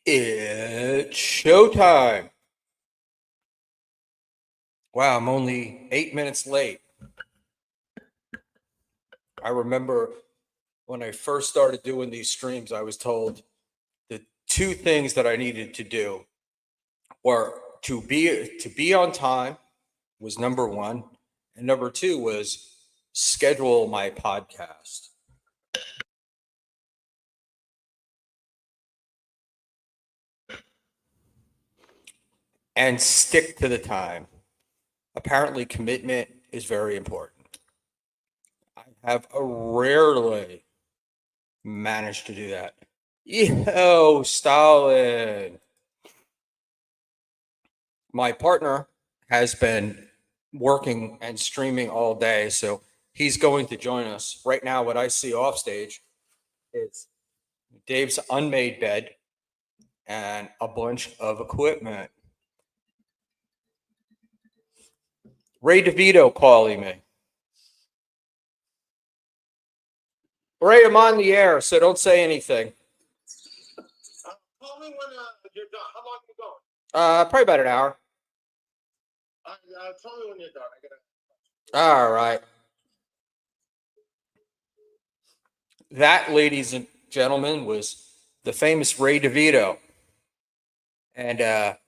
It's showtime. Wow, I'm only 8 minutes late. I remember when I first started doing these streams, I was told the two things that I needed to do were to be on time was number one, and number two was schedule my podcast. And stick to the time. Apparently, commitment is very important. I have rarely managed to do that. Yo, Stalin. My partner has been working and streaming all day, so he's going to join us. Right now, what I see off stage is Dave's unmade bed and a bunch of equipment. Ray DeVito calling me. Ray, I'm on the air, so don't say anything. Call me when you're done. How long you going? Probably about an hour. Tell me when you're done. All right. That, ladies and gentlemen, was the famous Ray DeVito. And I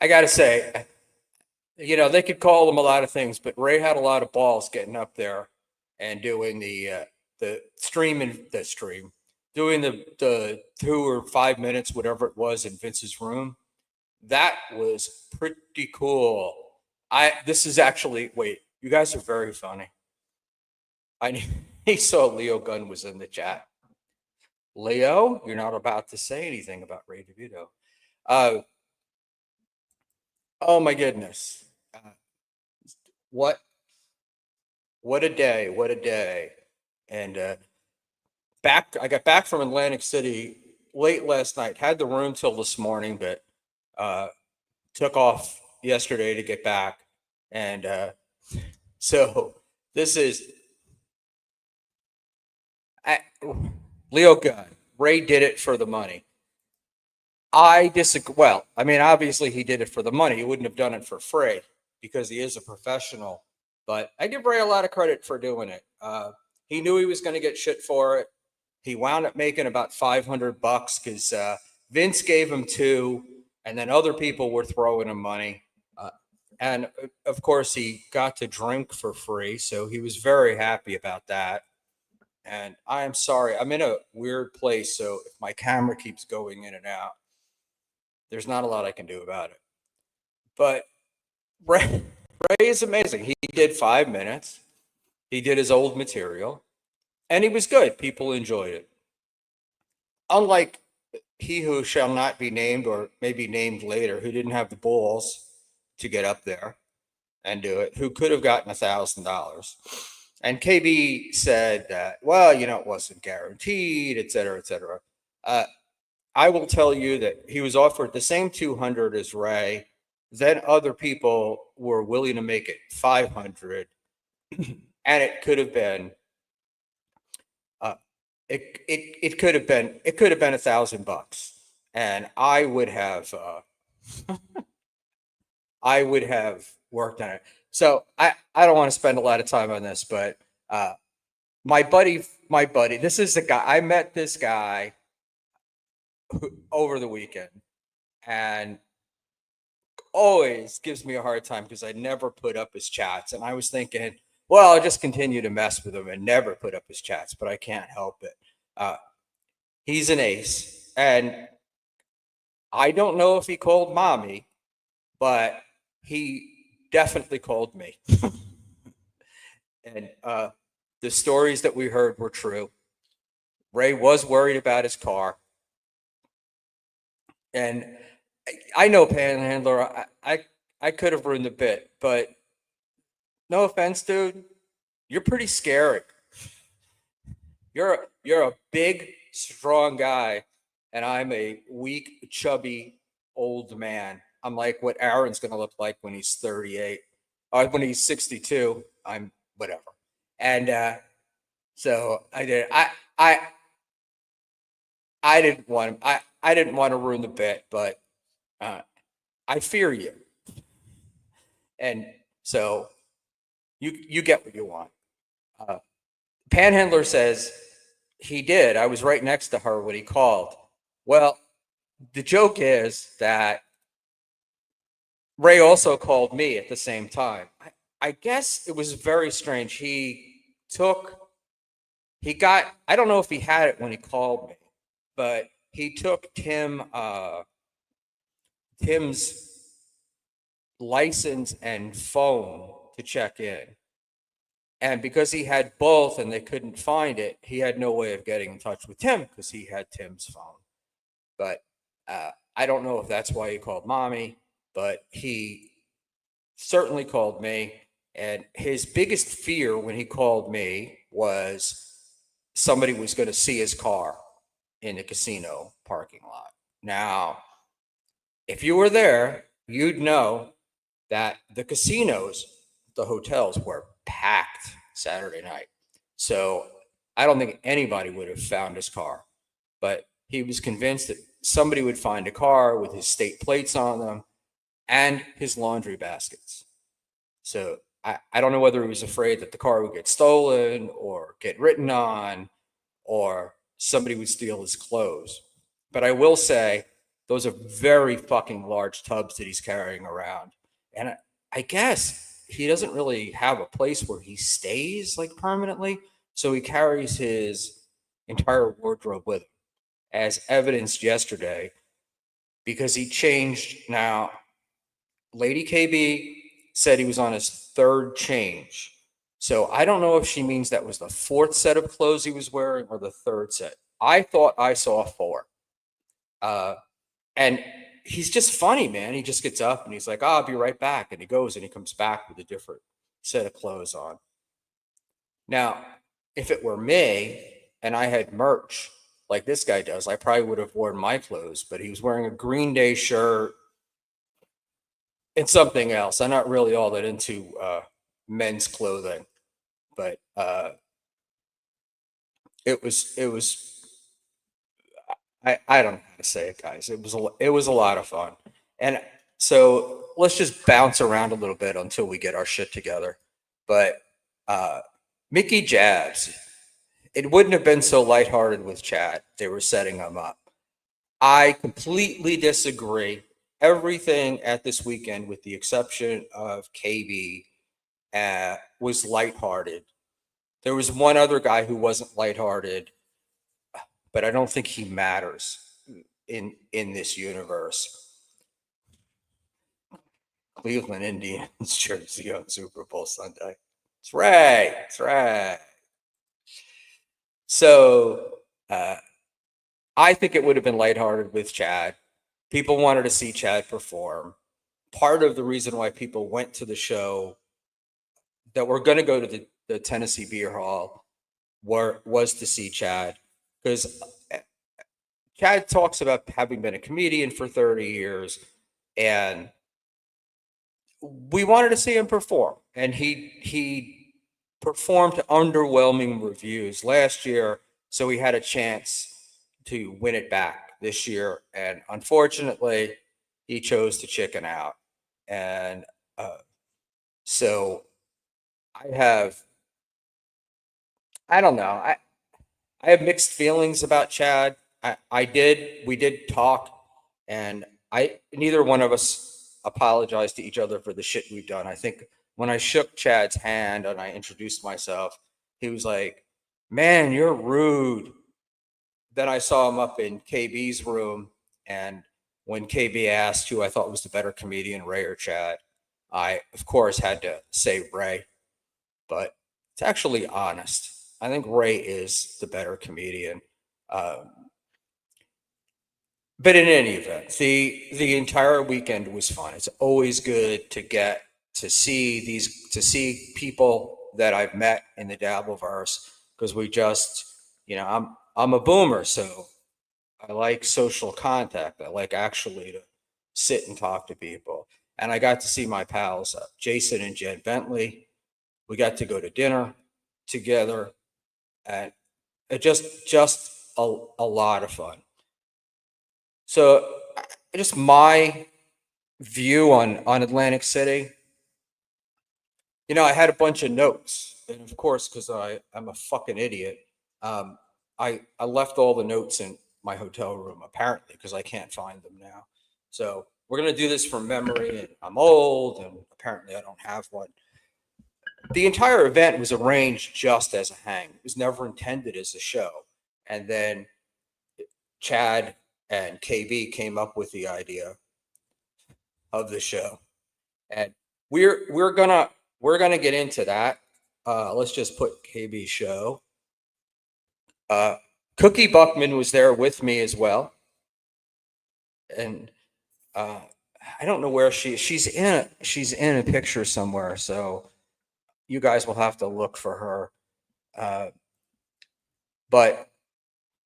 got to say, they could call him a lot of things, but Ray had a lot of balls getting up there and doing the stream, doing the 2 or 5 minutes, whatever it was, in Vince's room. That was pretty cool. This is actually, wait, you guys are very funny. He saw Leo Gunn was in the chat. Leo, you're not about to say anything about Ray DeVito. Oh my goodness. What a day. What a day. And I got back from Atlantic City late last night. Had the room till this morning, but took off yesterday to get back. And so this is Leo Gunn. Ray did it for the money. I disagree. Well, I mean, obviously he did it for the money. He wouldn't have done it for free because he is a professional. But I give Ray a lot of credit for doing it. He knew he was going to get shit for it. He wound up making about $500 because Vince gave him two, and then other people were throwing him money. And of course, he got to drink for free, so he was very happy about that. And I am sorry, I'm in a weird place, so if my camera keeps going in and out, there's not a lot I can do about it. But Ray is amazing. He did 5 minutes. He did his old material, and he was good. People enjoyed it. Unlike he who shall not be named, or maybe named later, who didn't have the balls to get up there and do it, who could have gotten $1,000. And KB said that, well, it wasn't guaranteed, et cetera, et cetera. I will tell you that he was offered the same 200 as Ray. Then other people were willing to make it 500, and it could have been. It could have been $1,000, and I would have worked on it. So I don't want to spend a lot of time on this, but my buddy, this is the guy. I met this guy over the weekend, and always gives me a hard time because I never put up his chats. And I was thinking, well, I'll just continue to mess with him and never put up his chats, but I can't help it. He's an ace, and I don't know if he called mommy, but he definitely called me. And the stories that we heard were true. Ray was worried about his car. And I know, Panhandler, I could have ruined the bit, but no offense, dude, you're pretty scary. You're a big, strong guy, and I'm a weak, chubby, old man. I'm like what Aaron's going to look like when he's 38. When he's 62, I'm whatever. And so I did. I didn't want to ruin the bit, but uh, I fear you, and so you get what you want. Uh, Panhandler says he did. I was right next to her when he called. Well, the joke is that Ray also called me at the same time. I guess it was very strange. Took, I don't know if he had it when he called me, but he took Tim's license and phone to check in. And because he had both and they couldn't find it, he had no way of getting in touch with Tim because he had Tim's phone. But I don't know if that's why he called mommy, but he certainly called me. And his biggest fear when he called me was somebody was going to see his car in the casino parking lot. Now, if you were there, you'd know that the casinos, the hotels were packed Saturday night. So I don't think anybody would have found his car, but he was convinced that somebody would find a car with his state plates on them and his laundry baskets. So I don't know whether he was afraid that the car would get stolen or get written on or somebody would steal his clothes. But I will say those are very fucking large tubs that he's carrying around. And I guess he doesn't really have a place where he stays like permanently. So he carries his entire wardrobe with him, as evidenced yesterday, because he changed. Now, Lady KB said he was on his third change. So I don't know if she means that was the fourth set of clothes he was wearing or the third set. I thought I saw four. And he's just funny, man. He just gets up and he's like, oh, I'll be right back. And he goes and he comes back with a different set of clothes on. Now, if it were me and I had merch like this guy does, I probably would have worn my clothes, but he was wearing a Green Day shirt and something else. I'm not really all that into men's clothing, but it was I don't know how to say it, guys. It was a lot of fun, and so let's just bounce around a little bit until we get our shit together. But uh, Mickey Jabs, it wouldn't have been so lighthearted with Chad. They were setting him up. I completely disagree. Everything at this weekend, with the exception of KB, was lighthearted. There was one other guy who wasn't lighthearted, but I don't think he matters in this universe. Cleveland Indians jersey on Super Bowl Sunday. That's right. That's right. So I think it would have been lighthearted with Chad. People wanted to see Chad perform. Part of the reason why people went to the show that were going to go to the Tennessee Beer Hall was to see Chad, because Chad talks about having been a comedian for 30 years, and we wanted to see him perform, and he performed to underwhelming reviews last year, so he had a chance to win it back this year, and unfortunately, he chose to chicken out, and so I have I don't know I have mixed feelings about Chad. We did talk, and neither one of us apologized to each other for the shit we've done. I think when I shook Chad's hand and I introduced myself, he was like, "Man, you're rude." Then I saw him up in KB's room, and when KB asked who I thought was the better comedian, Ray or Chad, I of course had to say Ray, but it's actually honest. I think Ray is the better comedian. Um, but in any event, the entire weekend was fun. It's always good to get to see people that I've met in the Dabbleverse, because we just, I'm a boomer, so I like social contact. I like actually to sit and talk to people. And I got to see my pals, Jason and Jen Bentley. We got to go to dinner together, and it just a lot of fun. So just my view on Atlantic City. I had a bunch of notes, and of course, because I'm a fucking idiot, um, I left all the notes in my hotel room apparently because I can't find them now. So we're gonna do this from memory, and I'm old, and apparently I don't have one. The entire event was arranged just as a hang. It was never intended as a show, and then Chad and KB came up with the idea of the show, and we're gonna get into that. Let's just put KB show. Uh, Cookie Buckman was there with me as well, and uh, I don't know where she's in a picture somewhere, so you guys will have to look for her. But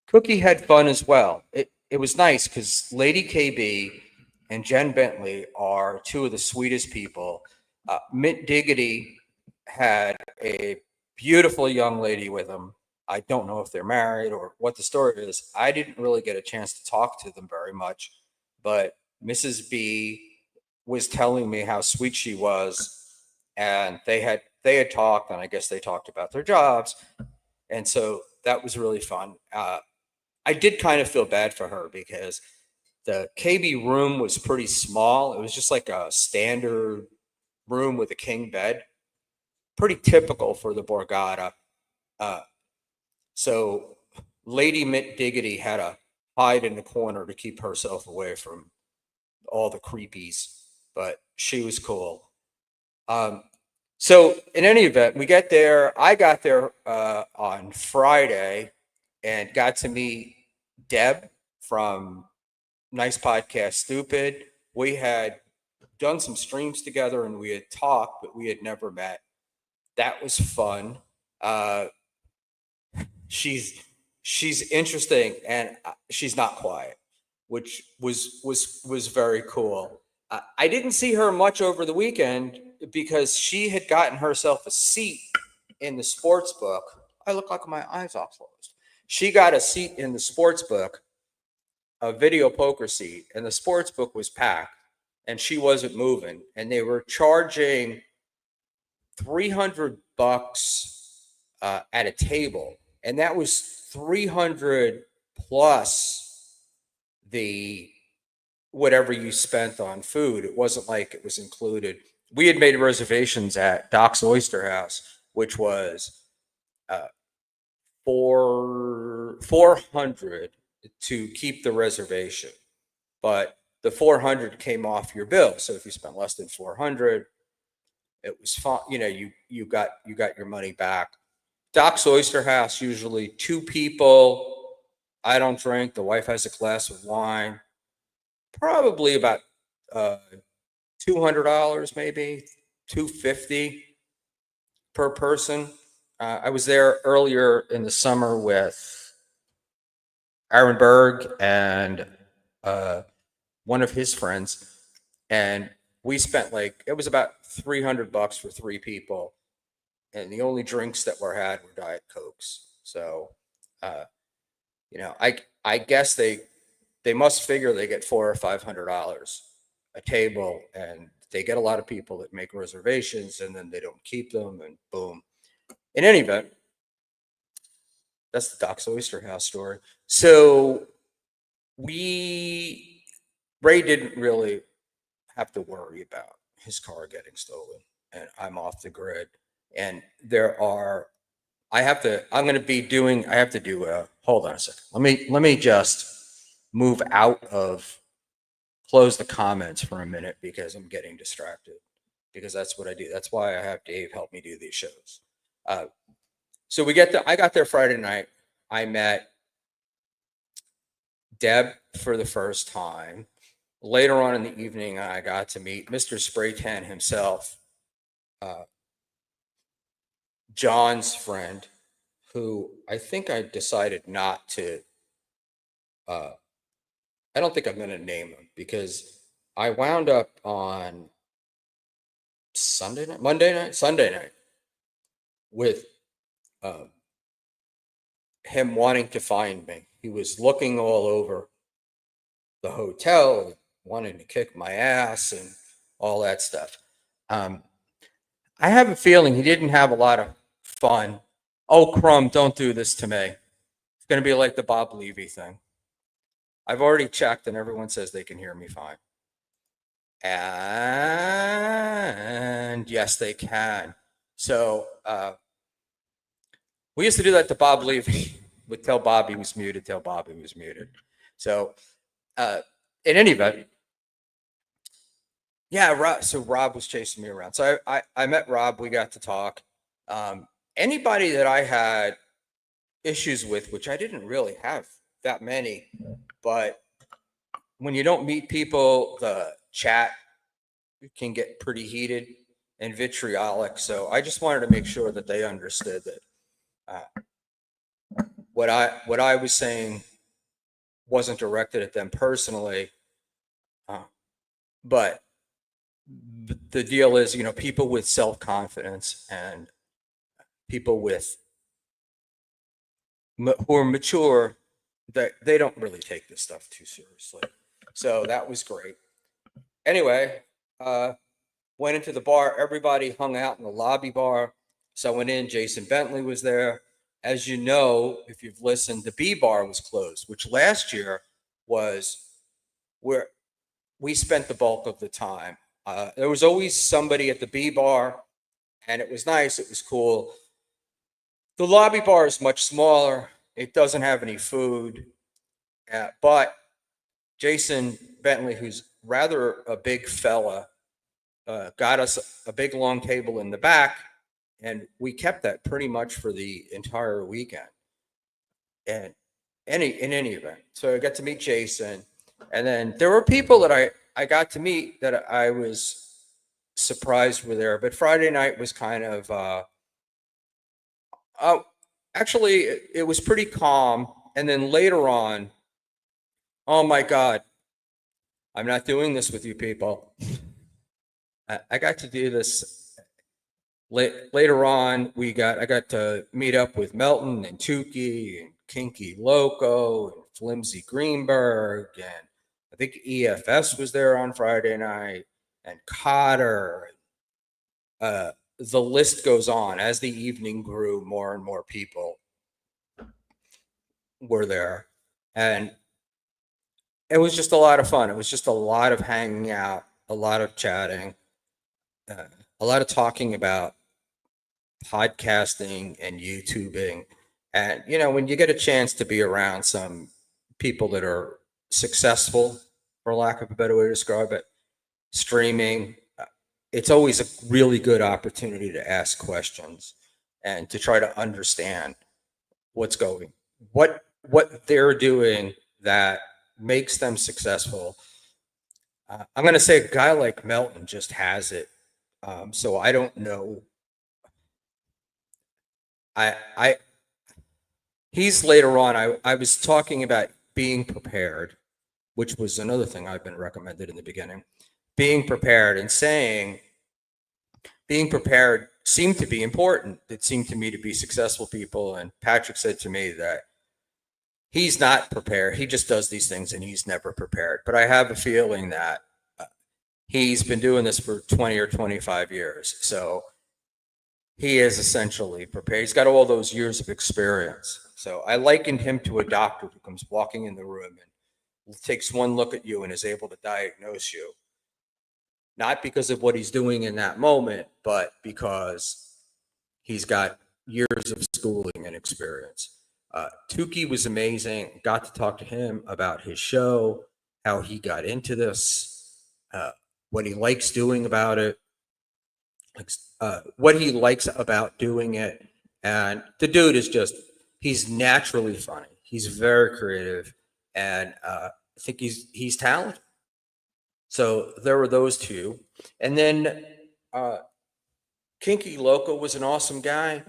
Cookie had fun as well. It was nice because Lady KB and Jen Bentley are two of the sweetest people. Mint Diggity had a beautiful young lady with him. I don't know if they're married or what the story is. I didn't really get a chance to talk to them very much, but Mrs. B was telling me how sweet she was, and they had talked, and I guess they talked about their jobs, and so that was really fun. I did kind of feel bad for her because the KB room was pretty small. It was just like a standard room with a king bed, pretty typical for the Borgata. Uh, so Lady Mint Diggity had to hide in the corner to keep herself away from all the creepies, but she was cool. Um, so in any event, we get there. I got there on Friday and got to meet Deb from Nice Podcast Stupid. We had done some streams together and we had talked, but we had never met. That was fun. Uh, she's she's interesting and she's not quiet, which was very cool. I didn't see her much over the weekend because she had gotten herself a seat in the sports book. I look like my eyes are closed. She got a seat in the sports book, a video poker seat, and the sports book was packed, and she wasn't moving, and they were charging $300 at a table, and that was 300 plus the whatever you spent on food. It wasn't like it was included. We had made reservations at Doc's Oyster House, which was uh, 400 to keep the reservation, but the 400 came off your bill. So if you spent less than 400, it was fine. You got your money back. Doc's Oyster House, usually two people. I don't drink. The wife has a glass of wine. Probably about uh, $200, maybe 250 per person. I was there earlier in the summer with Aaron Berg and uh, one of his friends, and we spent like it was about $300 for three people, and the only drinks that were had were Diet Cokes. So, uh, I guess they must figure they get $400 or $500 a table, and they get a lot of people that make reservations, and then they don't keep them, and boom. In any event, that's the Doc's Oyster House story. So we Ray didn't really have to worry about his car getting stolen, and I'm off the grid. And I have to do hold on a second. Let me just move out of, close the comments for a minute because I'm getting distracted because that's what I do. That's why I have Dave help me do these shows. Uh, so I got there Friday night. I met Deb for the first time. Later on in the evening, I got to meet Mr. Spraytan himself, uh, John's friend, who I think I decided not to. Uh, I don't think I'm going to name him because I wound up on Sunday night with um, him wanting to find me. He was looking all over the hotel, wanting to kick my ass and all that stuff. Um, I have a feeling he didn't have a lot of fun. Oh, Crumb, don't do this to me. It's going to be like the Bob Levy thing. I've already checked, and everyone says they can hear me fine. And yes, they can. So we used to do that to Bob Levy. Would tell Bob he was muted, tell Bob he was muted. So in any event, yeah, so Rob was chasing me around. So I met Rob. We got to talk. Anybody that I had issues with, which I didn't really have that many, but when you don't meet people, the chat can get pretty heated and vitriolic. So I just wanted to make sure that they understood that what I was saying wasn't directed at them personally, but the deal is, people with self-confidence and people who are mature, that they don't really take this stuff too seriously. So that was great. Anyway, went into the bar. Everybody hung out in the lobby bar. So I went in. Jason Bentley was there. As you know, if you've listened, the B bar was closed, which last year was where we spent the bulk of the time. There was always somebody at the B bar, and it was nice. It was cool. The lobby bar is much smaller. It doesn't have any food, but Jason Bentley, who's rather a big fella, got us a big long table in the back, and we kept that pretty much for the entire weekend. And in any event, so I got to meet Jason, and then there were people that I got to meet that I was surprised were there. But Friday night was kind of actually it was pretty calm, and then later on, oh my God, I'm not doing this with you people. I got to do this later on. I got to meet up with Melton and Tukey and Kinky Loco and Flimsy Greenberg, and I think EFS was there on Friday night, and Cotter. The list goes on. As the evening grew, more and more people were there, and it was just a lot of fun. It was just a lot of hanging out, a lot of chatting, a lot of talking about podcasting and YouTubing. And, when you get a chance to be around some people that are successful, for lack of a better way to describe it, streaming, it's always a really good opportunity to ask questions and to try to understand what they're doing that makes them successful. I'm going to say a guy like Melton just has it. So I don't know. He's later on. I was talking about being prepared, which was another thing I've been recommended in the beginning. Being prepared and saying being prepared seemed to be important. It seemed to me to be successful people. And Patrick said to me that he's not prepared. He just does these things and he's never prepared. But I have a feeling that he's been doing this for 20 or 25 years. So he is essentially prepared. He's got all those years of experience. So I likened him to a doctor who comes walking in the room and takes one look at you and is able to diagnose you. Not because of what he's doing in that moment, but because he's got years of schooling and experience. Tukey was amazing. Got to talk to him about his show, how he got into this, what he likes doing about it, what he likes about doing it. And the dude is he's naturally funny. He's very creative, and I think he's talented. So there were those two. And then Kinky Loco was an awesome guy.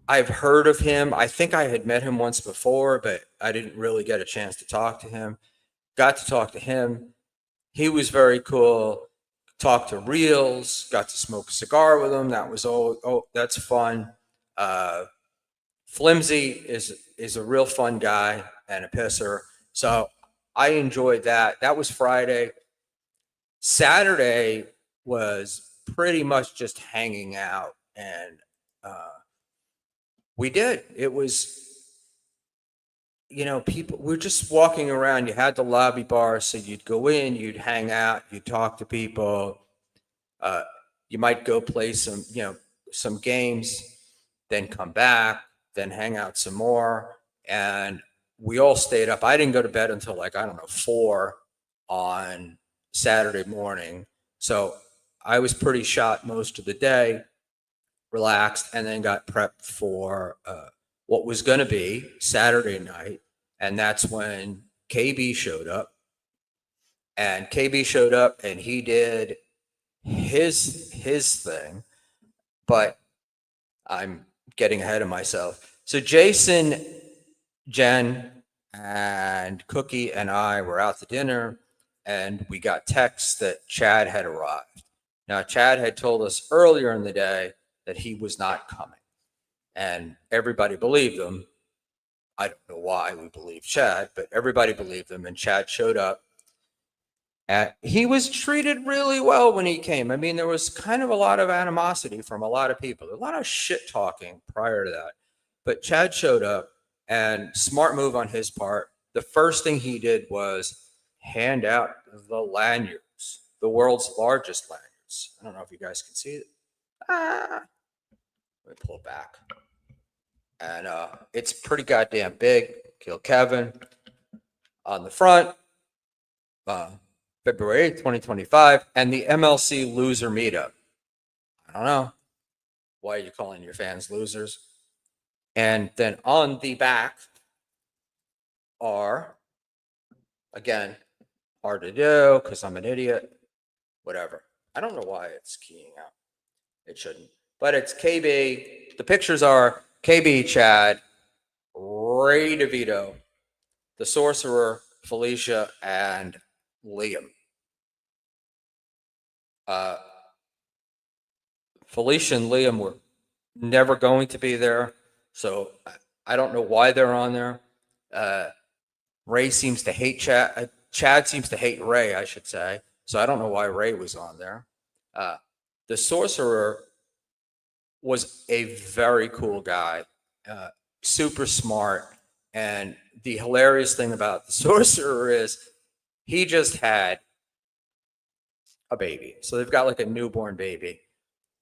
I've heard of him. I think I had met him once before, but I didn't really get a chance to talk to him. Got to talk to him. He was very cool. Talked to Reels. Got to smoke a cigar with him. That was that's fun. Flimsy is a real fun guy and a pisser. So I enjoyed that. That was Friday. Saturday was pretty much just hanging out, and uh, we did. It was, people, we're just walking around. You had the lobby bar, so you'd go in, you'd hang out, you'd talk to people. Uh, you might go play some games, then come back, then hang out some more. And we all stayed up. I didn't go to bed until like, I don't know, 4 on Saturday morning. So I was pretty shot most of the day, relaxed, and then got prepped for what was going to be Saturday night. And that's when KB showed up. And KB showed up and he did his thing, but I'm getting ahead of myself. So Jason, Jen, and Cookie and I were out to dinner, and we got texts that Chad had arrived. Now, Chad had told us earlier in the day that he was not coming, and everybody believed him. I don't know why we believed Chad, but everybody believed him, and Chad showed up. He was treated really well when he came. I mean, there was kind of a lot of animosity from a lot of people, a lot of shit talking prior to that. But Chad showed up, and smart move on his part. The first thing he did was hand out the lanyards, the world's largest lanyards. I don't know if you guys can see it. Let me pull it back. And it's pretty goddamn big. Kill Kevin on the front. February 8th, 2025, and the MLC loser meetup. I don't know. Why are you calling your fans losers? And then on the back are, again, hard to do because I'm an idiot. Whatever. I don't know why it's keying out. It shouldn't. But it's KB. The pictures are KB, Chad, Ray DeVito, the Sorcerer, Felicia, and Liam. Felicia and Liam were never going to be there, so I don't know why they're on there. Ray seems to hate Chad. Chad seems to hate Ray, I should say. So I don't know why Ray was on there. The Sorcerer was a very cool guy, super smart. And the hilarious thing about the Sorcerer is he just had a baby. So they've got like a newborn baby.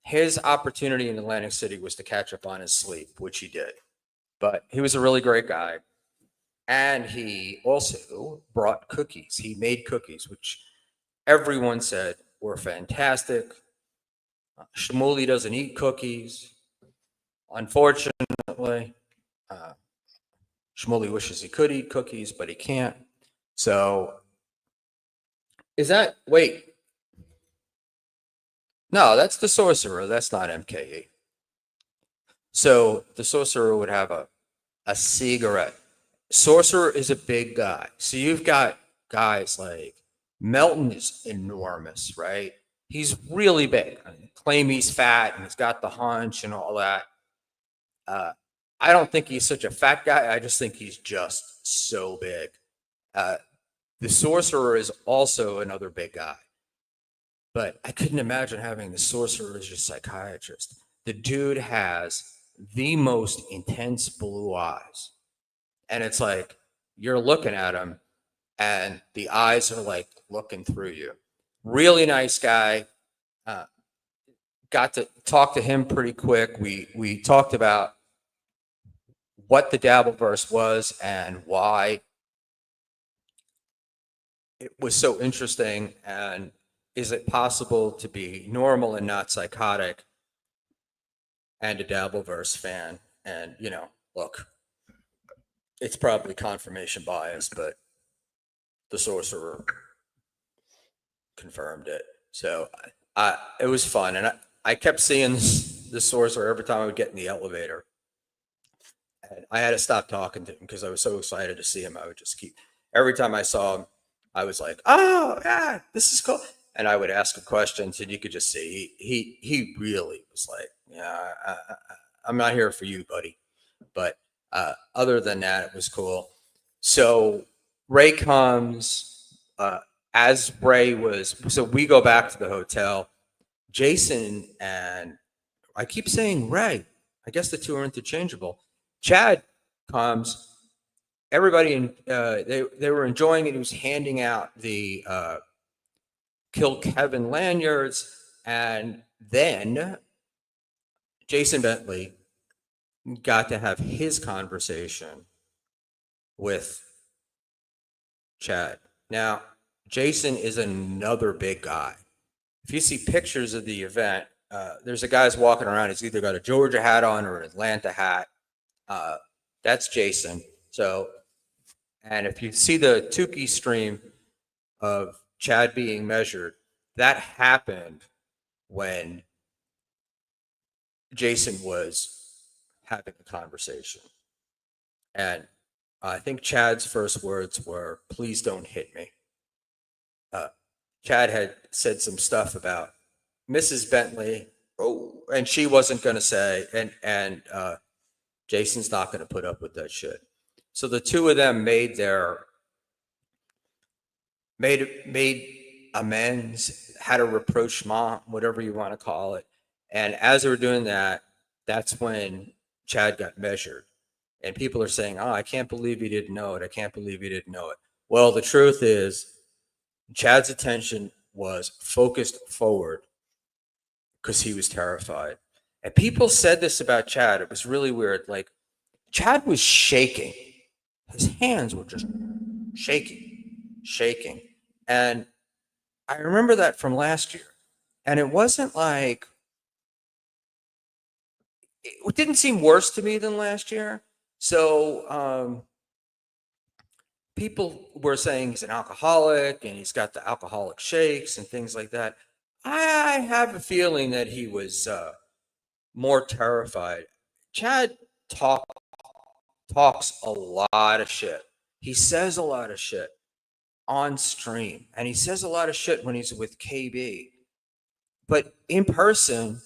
His opportunity in Atlantic City was to catch up on his sleep, which he did. But he was a really great guy. And he also brought cookies. He made cookies, which everyone said were fantastic. Schmuel doesn't eat cookies. Unfortunately, Schmuel wishes he could eat cookies, but he can't. So, wait. No, that's the Sorcerer. That's not MKE. So the Sorcerer would have a cigarette. Sorcerer is a big guy. So you've got guys like Melton is enormous, right? He's really big. Claim he's fat and he's got the hunch and all that. I don't think he's such a fat guy. I just think he's just so big. The Sorcerer is also another big guy. But I couldn't imagine having the Sorcerer as your psychiatrist. The dude has the most intense blue eyes. And it's like you're looking at him and the eyes are like looking through you. Really nice guy. Got to talk to him pretty quick. We talked about what the Dabbleverse was and why it was so interesting, and is it possible to be normal and not psychotic and a Dabbleverse fan? And look, it's probably confirmation bias, but the Sorcerer confirmed it. So it was fun, and I kept seeing the Sorcerer every time I would get in the elevator. And I had to stop talking to him because I was so excited to see him. I would just keep, every time I saw him, I was like, "Oh yeah, this is cool." And I would ask him questions, and you could just see he really was like, "Yeah, I'm not here for you, buddy." But other than that, it was cool. So Ray comes, as Ray was, so we go back to the hotel. Jason and I keep saying Ray. I guess the two are interchangeable. Chad comes. Everybody they were enjoying it. He was handing out the Kill Kevin lanyards, and then Jason Bentley got to have his conversation with Chad. Now, Jason is another big guy. If you see pictures of the event, there's a guy's walking around. He's either got a Georgia hat on or an Atlanta hat. Uh, that's Jason. So, and if you see the Tukey stream of Chad being measured, that happened when Jason was having a conversation. And I think Chad's first words were, "Please don't hit me." Chad had said some stuff about Mrs. Bentley, and she wasn't going to say, and Jason's not going to put up with that shit. So the two of them made amends, had a rapprochement, whatever you want to call it. And as they were doing that, that's when Chad got measured. And people are saying, "Oh, I can't believe he didn't know it. I can't believe he didn't know it." Well, the truth is, Chad's attention was focused forward because he was terrified. And people said this about Chad. It was really weird. Like, Chad was shaking. His hands were just shaking. And I remember that from last year. And it wasn't like, it didn't seem worse to me than last year. So people were saying he's an alcoholic and he's got the alcoholic shakes and things like that. I have a feeling that he was more terrified. Chad talks a lot of shit. He says a lot of shit on stream, and he says a lot of shit when he's with KB. But in person,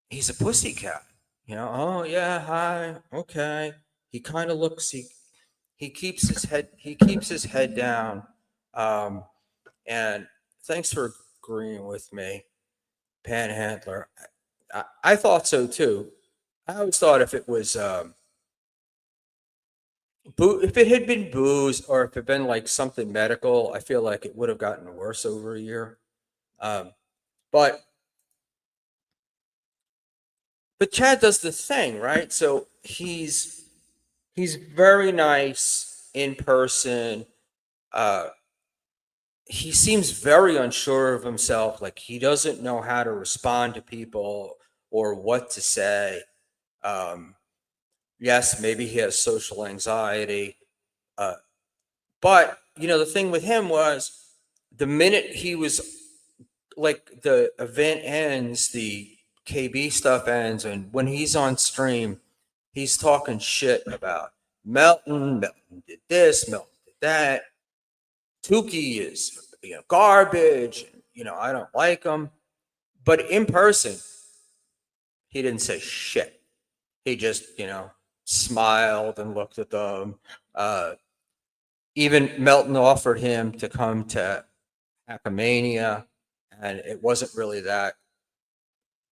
he's a pussycat. You know, "Oh yeah, hi, okay." He kind of looks. He keeps his head down. Um, and thanks for agreeing with me, Panhandler. I thought so too. I always thought if it was if it had been booze or if it had been like something medical, I feel like it would have gotten worse over a year. Um, but Chad does the thing, right? So he's very nice in person. Uh, he seems very unsure of himself, like he doesn't know how to respond to people or what to say. Um, yes, maybe he has social anxiety. Uh, but, the thing with him was the minute he was like the event ends, the KB stuff ends, and when he's on stream, he's talking shit about Melton. Melton did this, Melton did that. Tukey is garbage. I don't like him. But in person, he didn't say shit. He just smiled and looked at them. Even Melton offered him to come to Hackmania, and it wasn't really that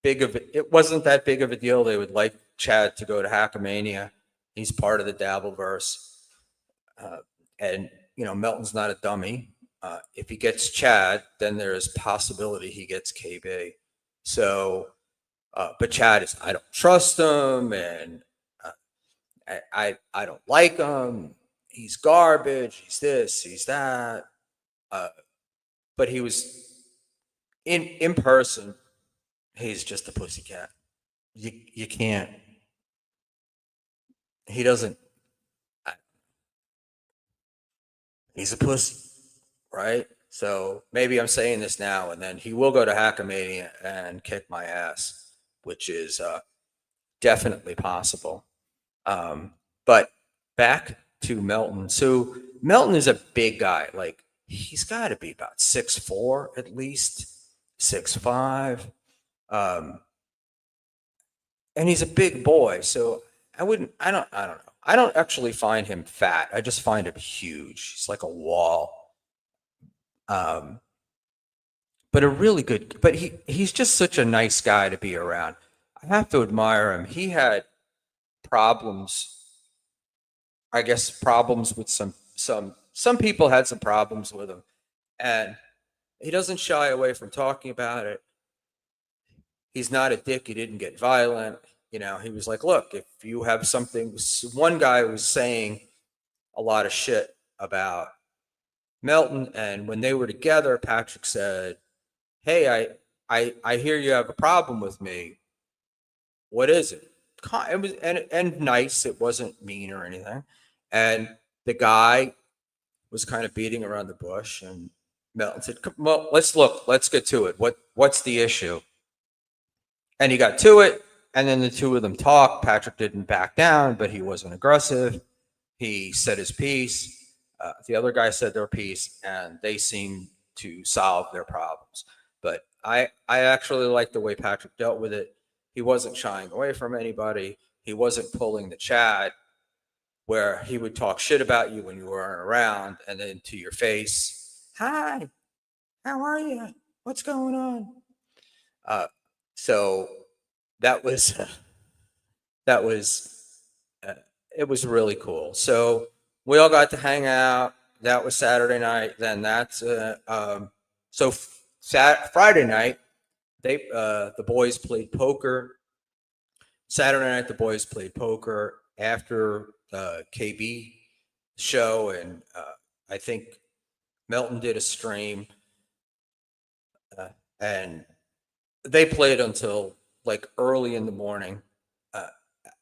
big of it wasn't that big of a deal. They would like Chad to go to Hackmania. He's part of the Dabbleverse, and Melton's not a dummy. If he gets Chad, then there is possibility he gets KB. So, but Chad is, I don't trust him, and I don't like him. He's garbage. He's this. He's that. But he was in person. He's just a pussycat. You can't. He doesn't. He's a pussy, right? So maybe I'm saying this now, and then he will go to Hackmania and kick my ass, which is definitely possible. But back to Melton. So Melton is a big guy. Like, he's got to be about 6'4", at least 6'5". And he's a big boy. So I don't know. I don't actually find him fat. I just find him huge. He's like a wall. Um, but a really good. But he's just such a nice guy to be around. I have to admire him. He had problems. I guess problems with some people had some problems with him, and he doesn't shy away from talking about it. He's not a dick. He didn't get violent. He was like, look, if you have something, one guy was saying a lot of shit about Melton, and when they were together, Patrick said, hey, I hear you have a problem with me. What is it? It was and nice. It wasn't mean or anything. And the guy was kind of beating around the bush, and Melton said, well, let's get to it. What's the issue? And he got to it, and then the two of them talked. Patrick didn't back down, but he wasn't aggressive. He said his piece. The other guy said their piece, and they seemed to solve their problems. But I actually like the way Patrick dealt with it. He wasn't shying away from anybody. He wasn't pulling the Chad, where he would talk shit about you when you weren't around, and then to your face, hi, how are you? What's going on? So that was that was it was really cool. So we all got to hang out. That was Saturday night. Then that's Friday night the boys played poker. Saturday night the boys played poker after the KB show, and I think Melton did a stream, and they played until like early in the morning.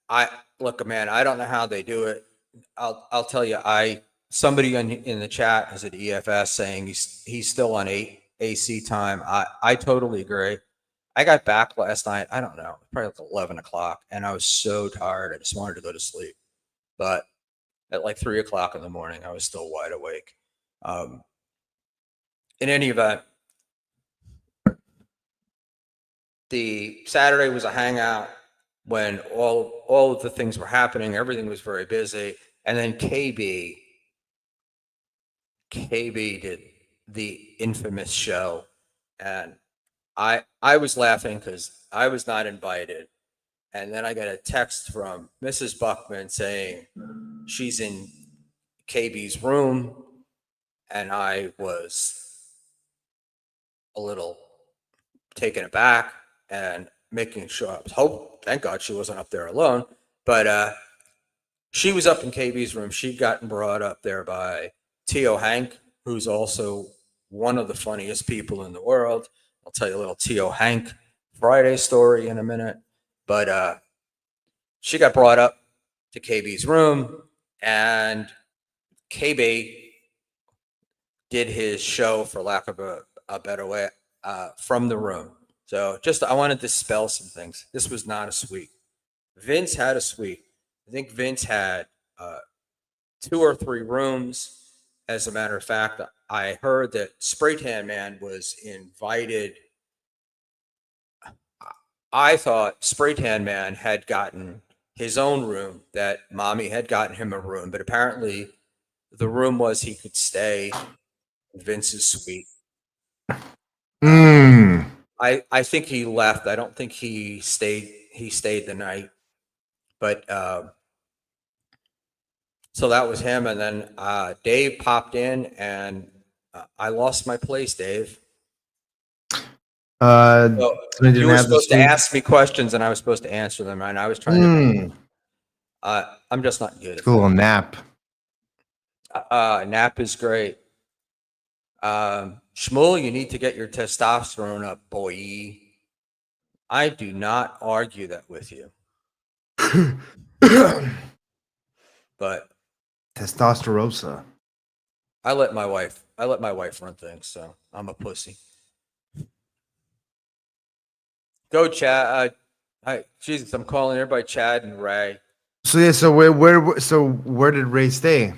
I look, man, I don't know how they do it. I'll tell you, somebody in the chat is at EFS saying he's still on AC time. I totally agree. I got back last night. I don't know, probably like 11 o'clock, and I was so tired. I just wanted to go to sleep. But at like 3 o'clock in the morning, I was still wide awake. In any event, the Saturday was a hangout when all of the things were happening. Everything was very busy, and then KB did the infamous show, and I was laughing because I was not invited, and then I got a text from Mrs. Buckman saying she's in KB's room, and I was a little taken aback and making sure I was thank God she wasn't up there alone. But she was up in KB's room. She'd gotten brought up there by Tio Hank, who's also one of the funniest people in the world. I'll tell you a little Tio Hank Friday story in a minute. But she got brought up to KB's room, and KB did his show, for lack of a better way, from the room. So I wanted to dispel some things. This was not a suite. Vince had a suite. I think Vince had 2 or 3 rooms. As a matter of fact, I heard that Spray Tan Man was invited. I thought Spray Tan Man had gotten his own room, that Mommy had gotten him a room, but apparently the room was he could stay in Vince's suite. I think he left. I don't think he stayed. He stayed the night, but so that was him. And then Dave popped in, and I lost my place, Dave. So you were supposed to ask me questions, and I was supposed to answer them, and I was trying to. I'm just not good. Cool nap. Nap is great. Schmuel, you need to get your testosterone up, boy. I do not argue that with you. But testosterosa. I let my wife run things, so I'm a pussy. Go, Chad. Hi, Jesus, I'm calling everybody Chad and Ray. So yeah, so where did Ray stay?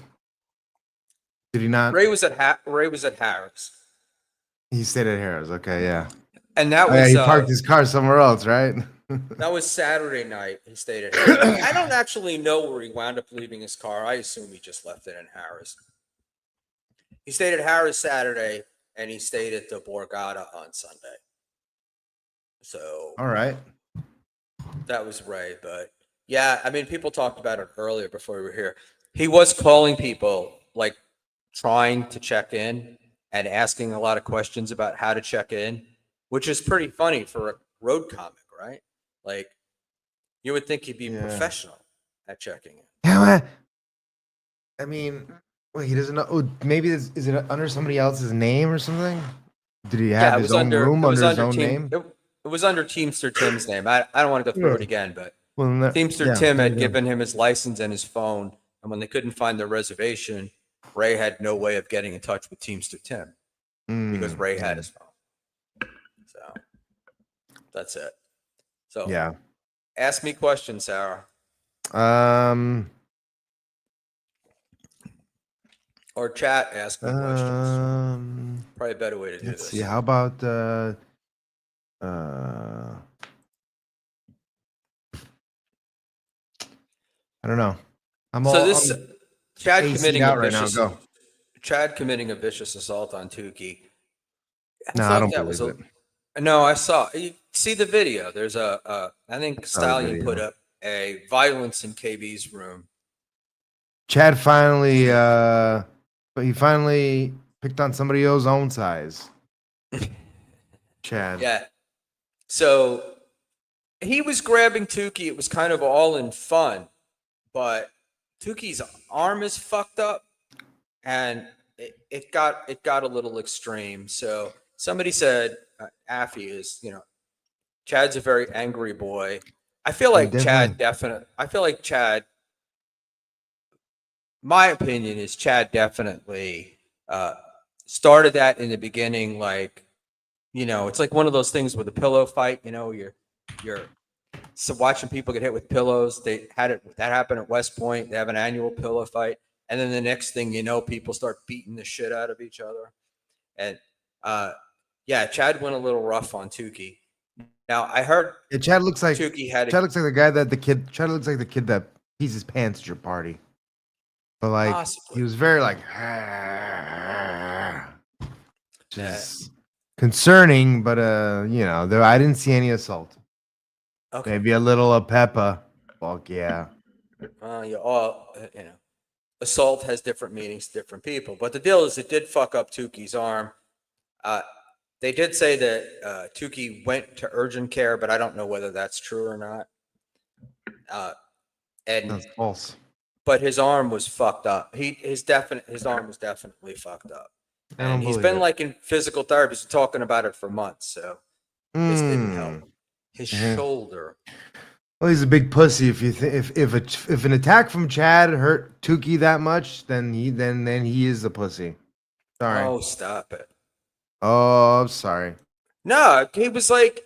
Did he not? Ray was at Harris. He stayed at Harris. Okay, yeah. And that was he parked his car somewhere else, right? That was Saturday night. He stayed at Harris. I don't actually know where he wound up leaving his car. I assume he just left it in Harris. He stayed at Harris Saturday, and he stayed at the Borgata on Sunday. So All right. that was Ray. But yeah, I mean, people talked about it earlier before we were here. He was calling people, like trying to check in and asking a lot of questions about how to check in, which is pretty funny for a road comic, right? Like, you would think he'd be Yeah. professional at checking in. Yeah. I mean, wait, he doesn't know. Oh, maybe is it under somebody else's name or something? Did he have Yeah, it his was own room it was under his under own Team name? it was under Teamster Tim's name. I don't want to go through Yeah. it again, but Well, Teamster yeah, Tim there had you go. given him his license and his phone, and when they couldn't find the reservation, Ray had no way of getting in touch with Teamster Tim because Ray had his phone. So that's it. So Yeah. ask me questions, Sarah, or chat. Ask me questions. Probably a better way to do Let's this. see. How about I don't know. So this Chad AC'd committing out a right now. vicious Go. Chad committing a vicious assault on Tukey. No, I don't believe it. No, I saw. You see the video. There's I think saw the Stallion put video. up a violence in KB's room. Chad finally he finally picked on somebody else's own size. Chad. Yeah. So he was grabbing Tukey. It was kind of all in fun, but Tukey's arm is fucked up, and it got a little extreme. So somebody said Affy is, Chad's a very angry boy. I feel like Chad, my opinion is Chad definitely started that in the beginning. Like, it's like one of those things with a pillow fight, you're so watching people get hit with pillows. That happened at West Point. They have an annual pillow fight. And then the next thing you know, people start beating the shit out of each other. And yeah, Chad went a little rough on Tukey. Now I heard Chad looks like Tukey had Chad looks like the guy Chad looks like the kid that pees his pants at your party. But like possibly. he was very like just concerning, but I didn't see any assault. Okay. Maybe a little Peppa. Fuck yeah. Assault has different meanings to different people. But the deal is it did fuck up Tukey's arm. They did say that Tukey went to urgent care, but I don't know whether that's true or not. That's false. But his arm was fucked up. His arm was definitely fucked up. And he's been like in physical therapy. He's been talking about it for months. So this didn't help. His shoulder. Well, he's a big pussy. If an attack from Chad hurt Tukey that much, then he is a pussy. Sorry. Oh, stop it. Oh, I'm sorry. No, he was like,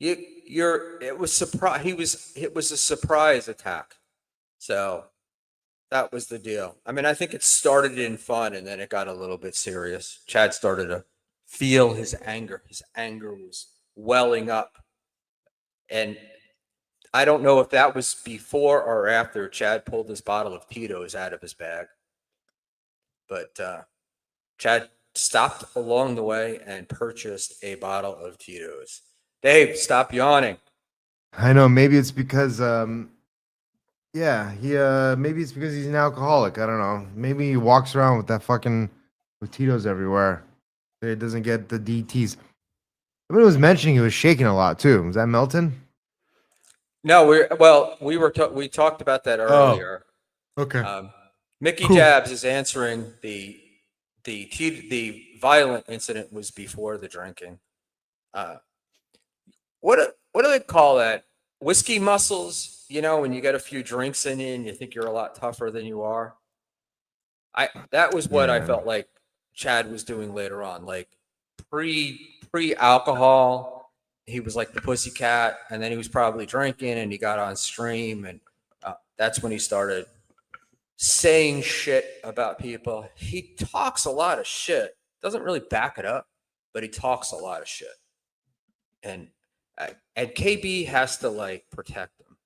it was a surprise attack. So that was the deal. I mean, I think it started in fun and then it got a little bit serious. Chad started to feel his anger. His anger was welling up. And I don't know if that was before or after Chad pulled this bottle of Tito's out of his bag. But Chad stopped along the way and purchased a bottle of Tito's. Dave, stop yawning. I know. Maybe it's because maybe it's because he's an alcoholic. I don't know. Maybe he walks around with that fucking with Tito's everywhere. So he doesn't get the DTs. Somebody was mentioning he was shaking a lot too. Was that Melton? No, we talked about that earlier. Oh, okay. Mickey Jabs is answering the violent incident was before the drinking. What do they call that? Whiskey muscles, when you get a few drinks in you and you think you're a lot tougher than you are. That was what I felt like Chad was doing later on. Like pre-alcohol, he was like the pussycat, and then he was probably drinking and he got on stream, and that's when he started saying shit about people. He talks a lot of shit. Doesn't really back it up, but he talks a lot of shit. And And KB has to like protect them.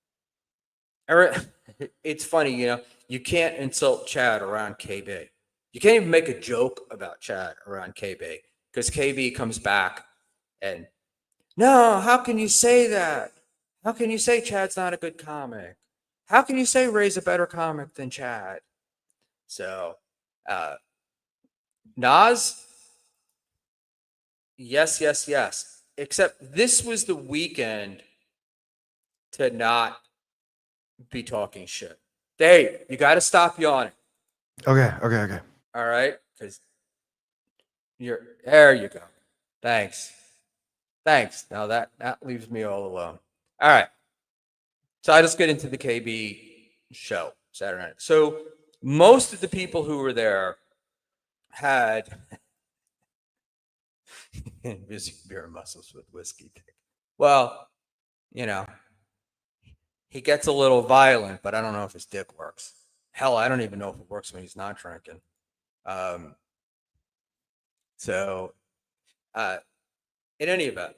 It's funny, you can't insult Chad around KB. You can't even make a joke about Chad around KB because KB comes back and no, how can you say that? How can you say Chad's not a good comic? How can you say Ray's a better comic than Chad? So, uh, Nas, yes, yes, yes. Except this was the weekend to not be talking shit. Dave, you got to stop yawning. Okay. All right, because there. You go. Thanks. Now that leaves me all alone. All right. So I just get into the KB show Saturday night. So most of the people who were there had busy beer muscles with whiskey. Well, you know, he gets a little violent, but I don't know if his dick works. Hell, I don't even know if it works when he's not drinking. Um, so, in any event,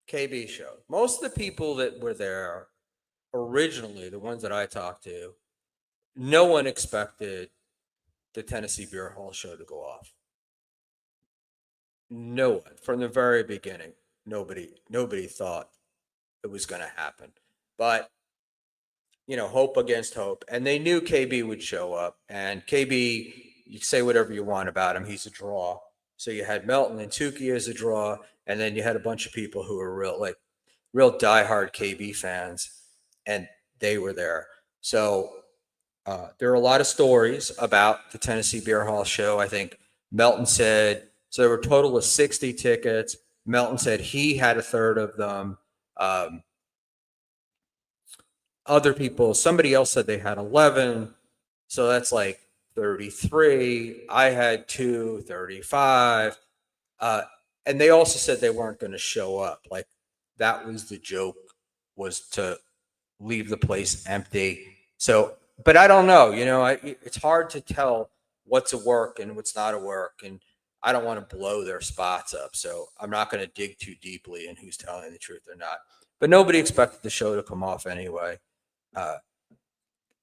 KB show. Most of the people that were there originally, the ones that I talked to, no one expected the Tennessee Beer Hall show to go off. No one from the very beginning. Nobody thought it was going to happen. But hope against hope, and they knew KB would show up. And KB, you say whatever you want about him, he's a draw. So you had Melton and Tukey as a draw, and then you had a bunch of people who were real diehard KB fans, and they were there. So there are a lot of stories about the Tennessee Beer Hall show. I think Melton said so. There were a total of 60 tickets. Melton said he had a third of them. Other people, somebody else said they had 11. So that's like 33. I had 35. And they also said they weren't going to show up. Like that was the joke, was to leave the place empty. So, but I don't know, it's hard to tell what's a work and what's not a work. And I don't want to blow their spots up. So I'm not going to dig too deeply in who's telling the truth or not. But nobody expected the show to come off anyway.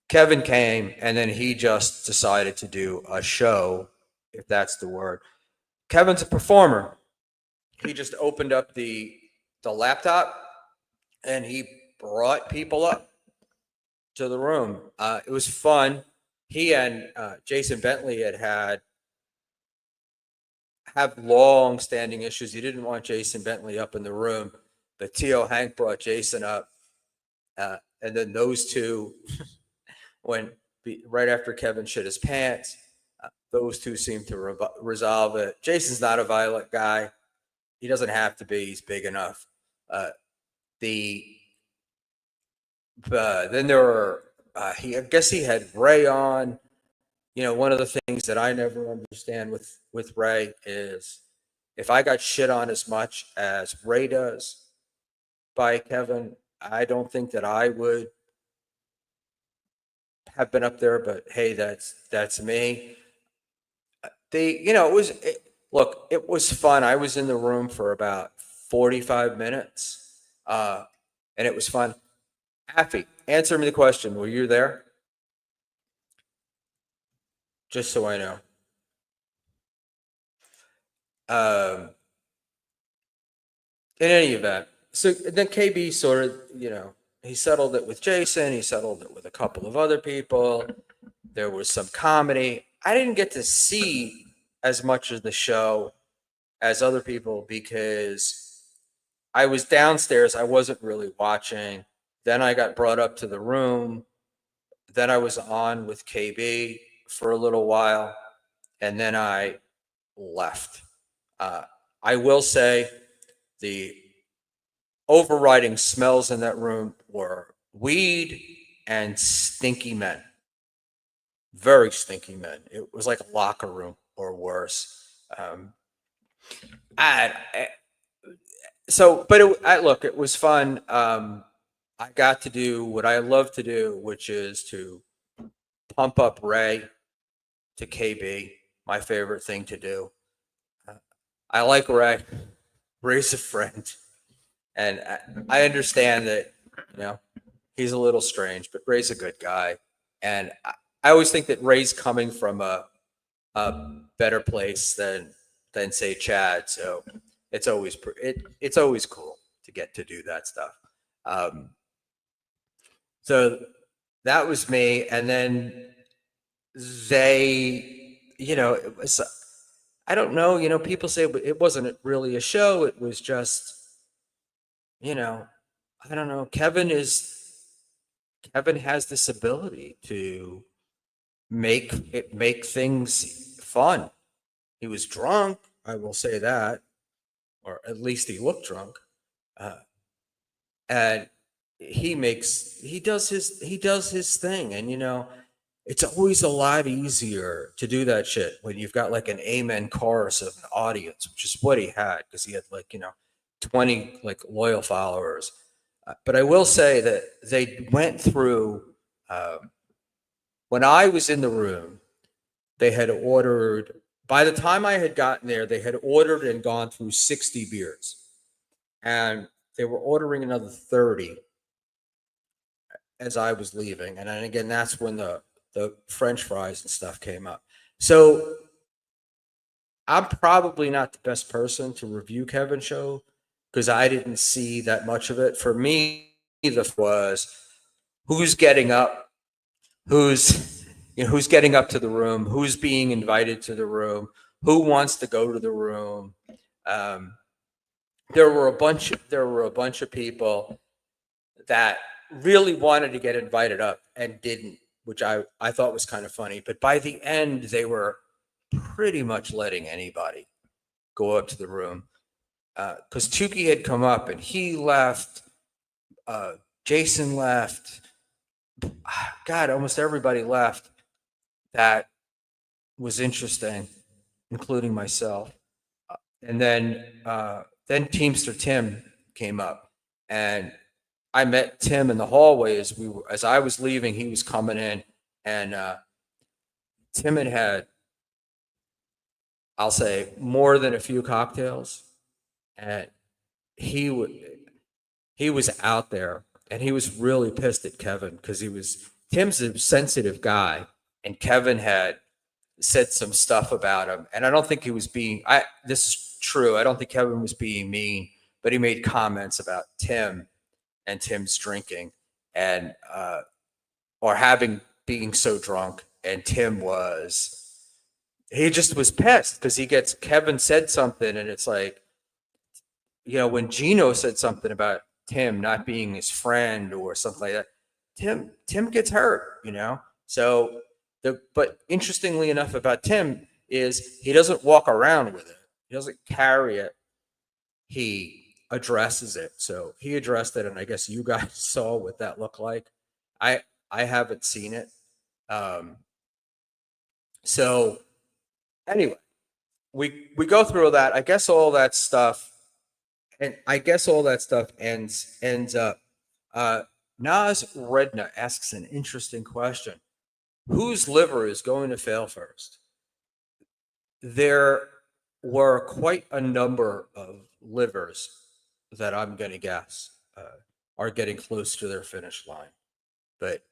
Kevin came and then he just decided to do a show, if that's the word. Kevin's a performer. He just opened up the laptop and he brought people up to the room. It was fun. He and Jason Bentley have long standing issues. He didn't want Jason Bentley up in the room, but T.O. Hank brought Jason up. And then those two, right after Kevin shit his pants, those two seemed to resolve it. Jason's not a violent guy. He doesn't have to be. He's big enough. Then there were, I guess he had Ray on. One of the things that I never understand with Ray is if I got shit on as much as Ray does by Kevin, I don't think that I would have been up there, but hey, that's me. It was fun. I was in the room for about 45 minutes, and it was fun. Affy, answer me the question. Were you there? Just so I know. In any event, so then KB sort of, he settled it with Jason. He settled it with a couple of other people. There was some comedy. I didn't get to see as much of the show as other people because I was downstairs. I wasn't really watching. Then I got brought up to the room. Then I was on with KB for a little while. And then I left. I will say the overriding smells in that room were weed and stinky men. Very stinky men. It was like a locker room or worse. Look, it was fun. I got to do what I love to do, which is to pump up Ray to KB. My favorite thing to do. I like Ray. Ray's a friend. And I understand that, you know, he's a little strange, but Ray's a good guy. And I always think that Ray's coming from a better place than say Chad. So it's always cool to get to do that stuff. Um, so that was me, and then they, it was. I don't know. People say it wasn't really a show. It was just, you know, I don't know. Kevin has this ability to make things fun. He was drunk, I will say that, or at least he looked drunk. Uh, and he does his thing, and it's always a lot easier to do that shit when you've got like an amen chorus of an audience, which is what he had, because he had like 20 like loyal followers. But I will say that they went through, when I was in the room, they had ordered, by the time I had gotten there, they had ordered and gone through 60 beers, and they were ordering another 30 as I was leaving. And then again, that's when the French fries and stuff came up. So I'm probably not the best person to review Kevin's show because I didn't see that much of it. For me, the was who's getting up, who's getting up to the room, who's being invited to the room, who wants to go to the room. Um, there were a bunch of people that really wanted to get invited up and didn't, which I thought was kind of funny. But by the end, they were pretty much letting anybody go up to the room, because Tukey had come up and he left. Jason left. God, almost everybody left. That was interesting, including myself. And then Teamster Tim came up, and I met Tim in the hallway as I was leaving. He was coming in, and Tim had, I'll say, more than a few cocktails, and he was out there, and he was really pissed at Kevin because Tim's a sensitive guy, and Kevin had said some stuff about him, and I don't think he was being. This is true. I don't think Kevin was being mean, but he made comments about Tim and Tim's drinking, and or being so drunk, and he just was pissed because Kevin said something, and it's like, when Gino said something about Tim not being his friend or something like that, Tim gets hurt. So but interestingly enough about Tim is he doesn't walk around with it. He doesn't carry it. He addresses it. So he addressed it, and I guess you guys saw what that looked like. I haven't seen it. So anyway, we go through all that. I guess all that stuff ends up. Nas Redna asks an interesting question: whose liver is going to fail first? There were quite a number of livers that I'm going to guess are getting close to their finish line, but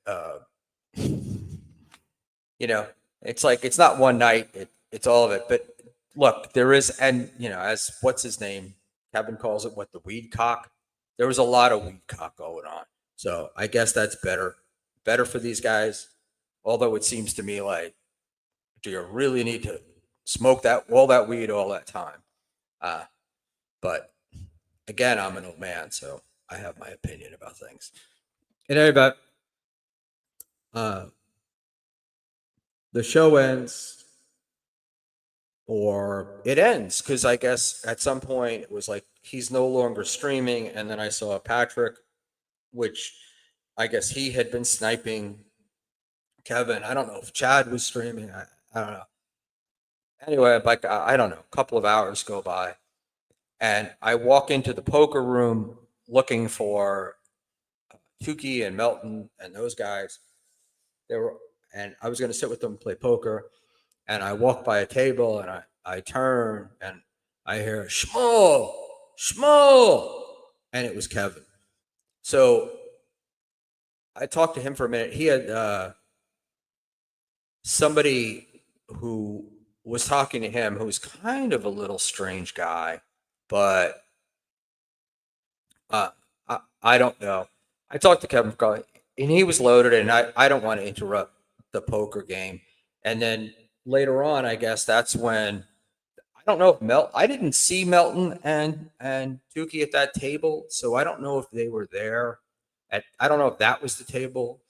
it's like it's not one night; it's all of it. But look, there is, and as what's his name, Kevin calls it, the weed cock. There was a lot of weed cock going on, so I guess that's better for these guys. Although it seems to me like, do you really need to smoke all that weed all that time? But again, I'm an old man, so I have my opinion about things. And about the show ends, or it ends, because I guess at some point it was like he's no longer streaming, and then I saw Patrick, which I guess he had been sniping Kevin. I don't know if Chad was streaming. I don't know. Anyway, like I don't know, a couple of hours go by, and I walk into the poker room looking for Tukey and Melton and those guys. And I was going to sit with them and play poker. And I walk by a table, and I turn, and I hear Schmuel, Schmuel. and it was Kevin. So I talked to him for a minute. He had somebody who was talking to him who was kind of a little strange guy, but uh, I don't know. I talked to Kevin and he was loaded, and I don't want to interrupt the poker game. And then later on, I guess that's when I don't know if I didn't see Melton and Dookie at that table, so I don't know if they were there. I don't know if that was the table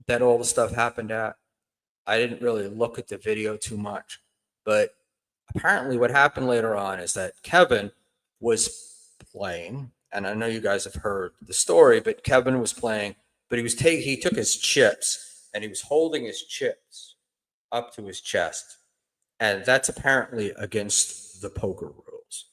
that all the stuff happened at. I didn't really look at the video too much, but apparently what happened later on is that Kevin was playing, and I know you guys have heard the story, but Kevin was playing, but he took his chips and he was holding his chips up to his chest, and that's apparently against the poker rules.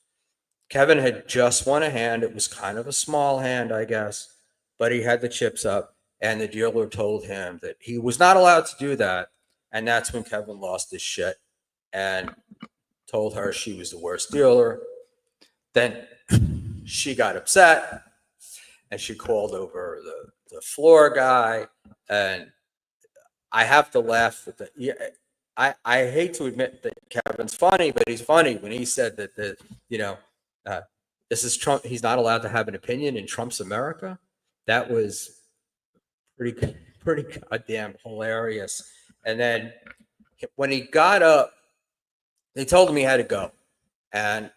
Kevin had just won a hand. It was kind of a small hand, I guess, but he had the chips up, and the dealer told him that he was not allowed to do that. And that's when Kevin lost his shit and told her she was the worst dealer. Then she got upset and she called over the floor guy. And I have to laugh at the. Yeah, I hate to admit that Kevin's funny, but he's funny when he said that you know uh, this is Trump. He's not allowed to have an opinion in Trump's America. That was pretty goddamn hilarious. And then when he got up, they told him he had to go, and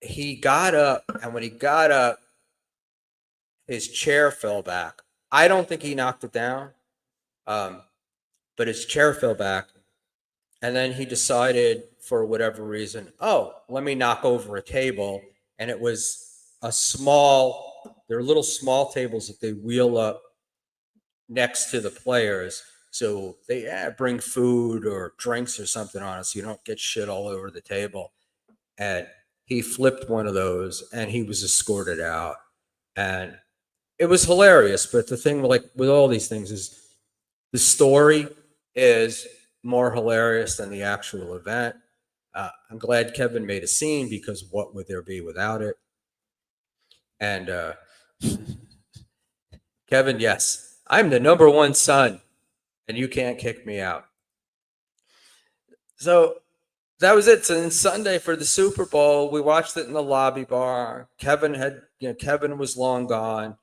he got up. And when he got up, his chair fell back. I don't think he knocked it down, but his chair fell back. And then he decided, for whatever reason, oh, let me knock over a table. And it was there are little small tables that they wheel up next to the players. So they bring food or drinks or something on it so you don't get shit all over the table. And he flipped one of those and he was escorted out. And it was hilarious. But the thing with all these things is the story is more hilarious than the actual event. I'm glad Kevin made a scene because what would there be without it? And Kevin, yes, I'm the number one son, and you can't kick me out. So that was it. So then Sunday for the Super Bowl, we watched it in the lobby bar. Kevin was long gone.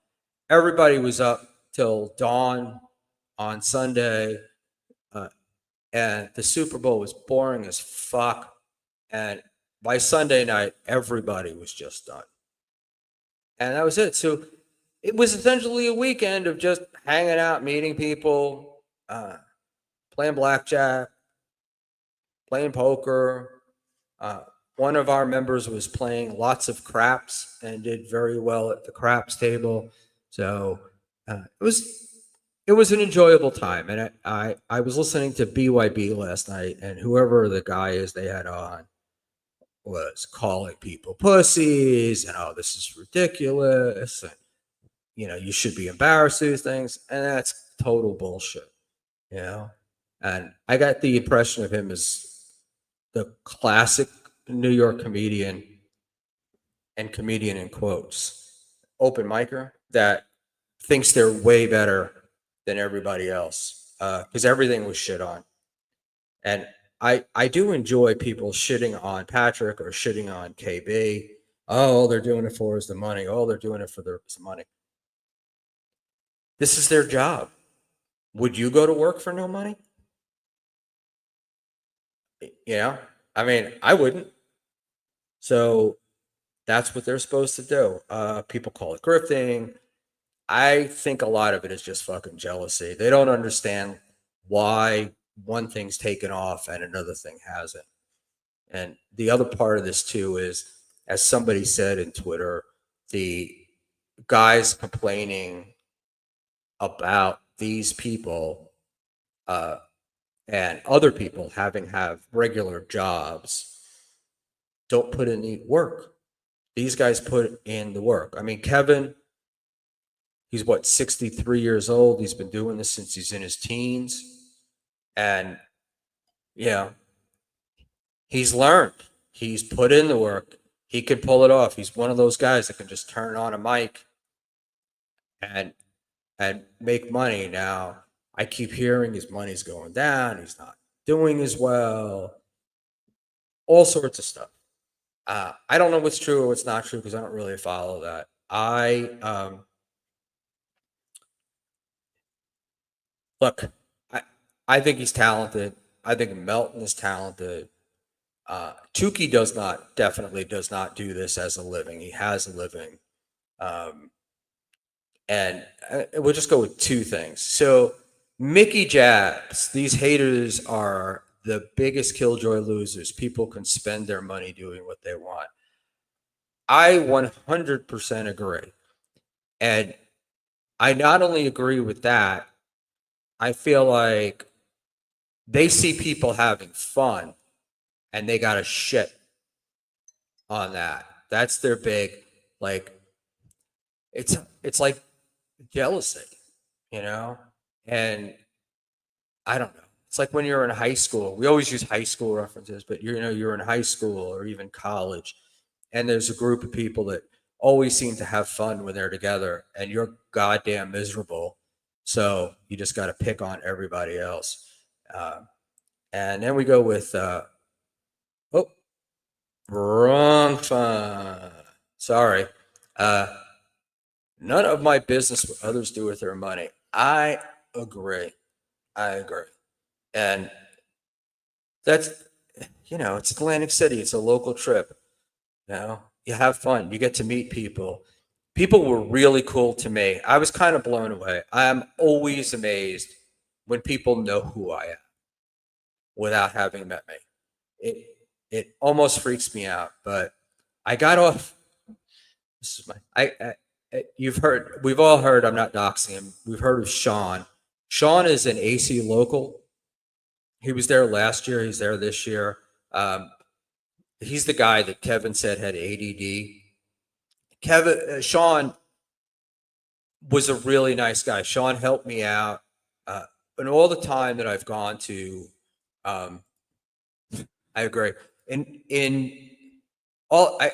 Everybody was up till dawn on Sunday. And the Super Bowl was boring as fuck. And by Sunday night, everybody was just done. And that was it. So it was essentially a weekend of just hanging out, meeting people, playing blackjack, playing poker. One of our members was playing lots of craps and did very well at the craps table. So it was an enjoyable time. And I was listening to BYB last night, and whoever the guy is they had on was calling people pussies and, oh, this is ridiculous. And, you should be embarrassed to these things. And that's total bullshit, And I got the impression of him as the classic New York comedian, and comedian in quotes, open micer that thinks they're way better than everybody else because everything was shit on. And I do enjoy people shitting on Patrick or shitting on KB. Oh, all they're doing it for is the money. Oh, they're doing it for the money. This is their job. Would you go to work for no money? I mean, I wouldn't. So that's what they're supposed to do. People call it grifting. I think a lot of it is just fucking jealousy. They don't understand why one thing's taken off and another thing hasn't. And the other part of this too is, as somebody said in Twitter, the guys complaining about these people and other people have regular jobs don't put in the work. These guys put in the work. I mean, Kevin, he's 63 years old. He's been doing this since he's in his teens. And he's learned. He's put in the work. he could pull it off. He's one of those guys that can just turn on a mic and make money. Now, I keep hearing his money's going down. He's not doing as well. All sorts of stuff. I don't know what's true or what's not true because I don't really follow that. Look, I I think he's talented. I think Melton is talented. Tukey definitely does not do this as a living. He has a living. Um, and we'll just go with two things. So, Mickey Jabs, these haters are the biggest killjoy losers. People can spend their money doing what they want. I 100% agree. And I not only agree with that, I feel like they see people having fun and they got to shit on that. That's their big, like, it's like jealousy, you know? And I don't know. It's like when you're in high school. We always use high school references, but you're in high school or even college, and there's a group of people that always seem to have fun when they're together, and you're goddamn miserable. So you just got to pick on everybody else. Uh, and then we go with oh, wrong fun. Sorry. Uh, None of my business what others do with their money. I agree. I agree. And that's, it's Atlantic City. It's a local trip. You have fun. You get to meet people. People were really cool to me. I was kind of blown away. I am always amazed when people know who I am without having met me. It almost freaks me out. But I got off. This is my. You've heard. We've all heard. I'm not doxing him. We've heard of Sean. Sean is an AC local. He was there last year. He's there this year. He's the guy that Kevin said had ADD. Sean was a really nice guy. Sean helped me out, and all the time that I've gone to, um, I agree. In all, I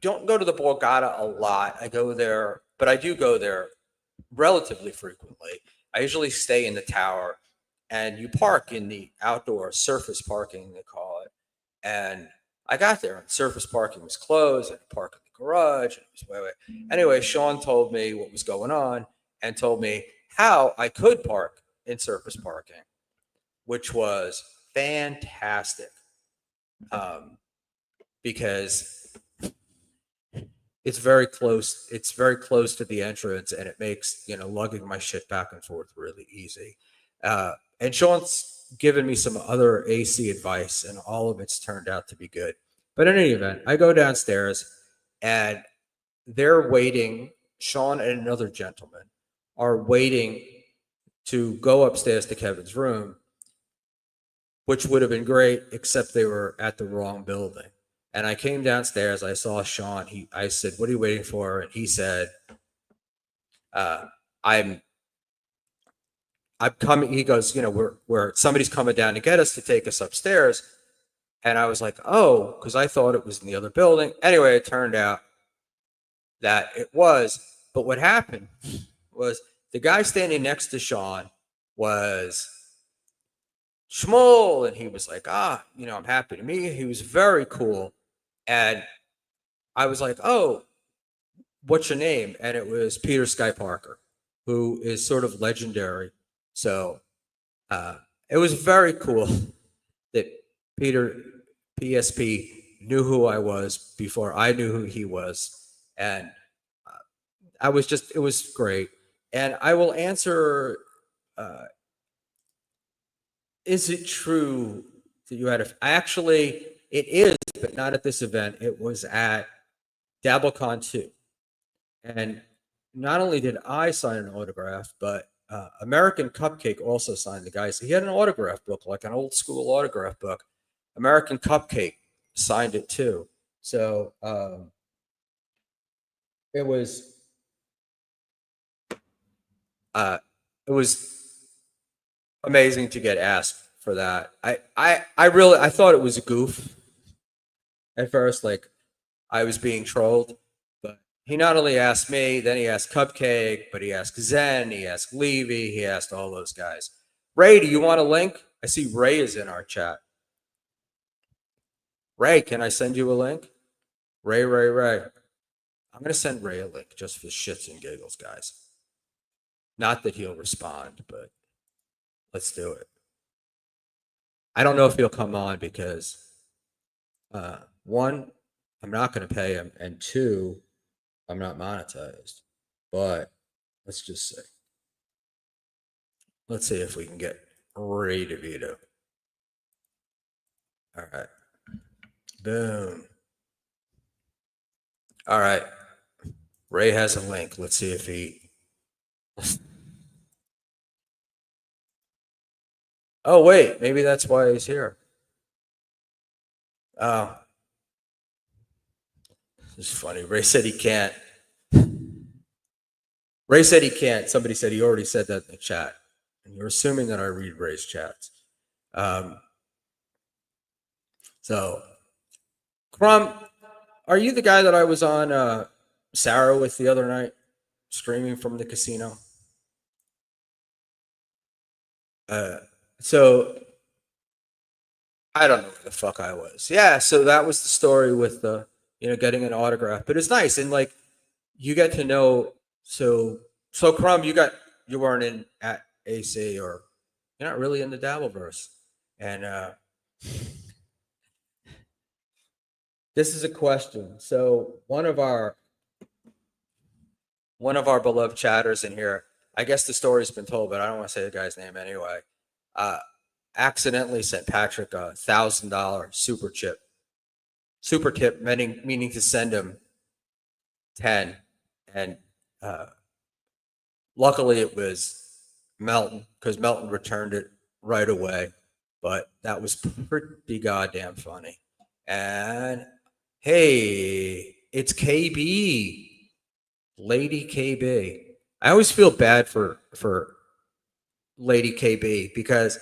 don't go to the Borgata a lot. I go there, but I do go there relatively frequently. I usually stay in the tower, and you park in the outdoor surface parking, they call it. And I got there, and surface parking was closed, and I parked in the garage, and it was way. Anyway, Sean told me what was going on and told me how I could park in surface parking, which was fantastic. Because it's very close. It's very close to the entrance, and it makes lugging my shit back and forth really easy. And Sean's given me some other AC advice, and all of it's turned out to be good. But in any event, I go downstairs, and they're waiting. Sean and another gentleman are waiting to go upstairs to Kevin's room, which would have been great, except they were at the wrong building. And I came downstairs. I saw Sean. I said, "What are you waiting for?" And he said, "I'm coming." He goes, we're somebody's coming down to get us to take us upstairs." And I was like, "Oh," because I thought it was in the other building. Anyway, it turned out that it was. But what happened was the guy standing next to Sean was Schmuel, and he was like, I'm happy to meet you. He was very cool. And I was like, "Oh, what's your name?" And it was Peter Sky Parker, who is sort of legendary. So it was very cool that Peter PSP knew who I was before I knew who he was. And it was great. And I will answer, uh, is it true that you had actually, it is, but not at this event. It was at DabbleCon 2. And not only did I sign an autograph, but American Cupcake also signed the guy. So he had an autograph book, like an old school autograph book. American Cupcake signed it too. So it was it was amazing to get asked for that. I thought it was a goof at first. Like, I was being trolled. But he not only asked me, then he asked Cupcake, but he asked Zen, he asked Levy, he asked all those guys. Ray, do you want a link? I see Ray is in our chat. Ray, can I send you a link? Ray. I'm going to send Ray a link just for shits and giggles, guys. Not that he'll respond, but let's do it. I don't know if he'll come on because, one, I'm not going to pay him, and two, I'm not monetized. But let's just see. Let's see if we can get Ray DeVito. All right. Boom. All right. Ray has a link. Let's see if he. Oh, wait. Maybe that's why he's here. Oh. This is funny. Ray said he can't. Ray said he can't. Somebody said he already said that in the chat. And you're assuming that I read Ray's chats. So, Crumb, are you the guy that I was on Sarah with the other night, streaming from the casino? So, I don't know where the fuck I was. Yeah, so that was the story with the, getting an autograph. But it's nice, and like, you get to know. So Crumb, you weren't in at AC, or you're not really in the Dabbleverse, and this is a question. So one of our beloved chatters in here, I guess the story's been told, but I don't want to say the guy's name anyway. Accidentally sent Patrick $1,000 super tip, meaning to send him 10, and luckily it was Melton, because Melton returned it right away. But that was pretty goddamn funny. And hey, it's KB, Lady KB. I always feel bad for Lady KB because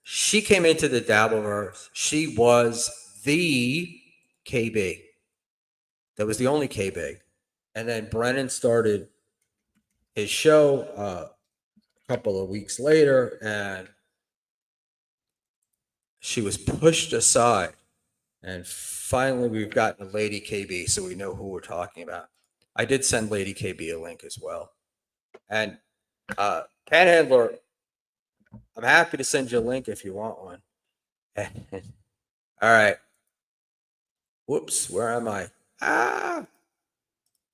she came into the Dabbleverse. She was the KB. That was the only KB. And then Brennan started his show a couple of weeks later, and she was pushed aside. And finally, we've gotten a Lady KB, so we know who we're talking about. I did send Lady KB a link as well. And Panhandler, I'm happy to send you a link if you want one. All right. Whoops, where am I? I'm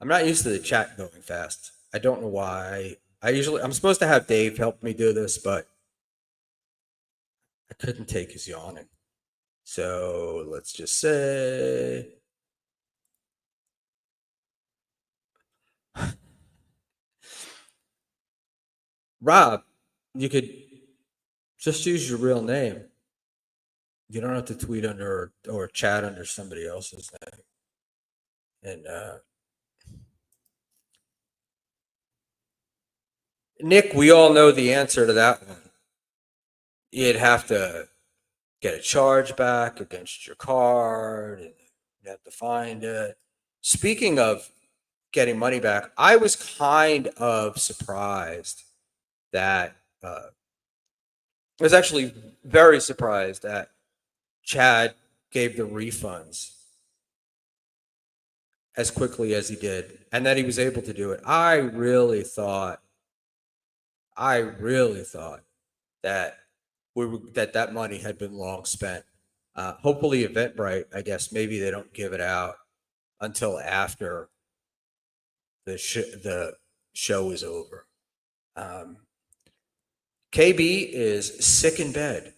not used to the chat going fast. I don't know why. I'm supposed to have Dave help me do this, but I couldn't take his yawning. So let's just say. Rob, you could just use your real name. You don't have to tweet under or chat under somebody else's name. And Nick, we all know the answer to that one. You'd have to get a charge back against your card, and you have to find it. Speaking of getting money back, I was kind of surprised that I was actually very surprised that Chad gave the refunds as quickly as he did, and that he was able to do it. I really thought that that money had been long spent. Hopefully, Eventbrite, I guess maybe they don't give it out until after the show is over. KB is sick in bed,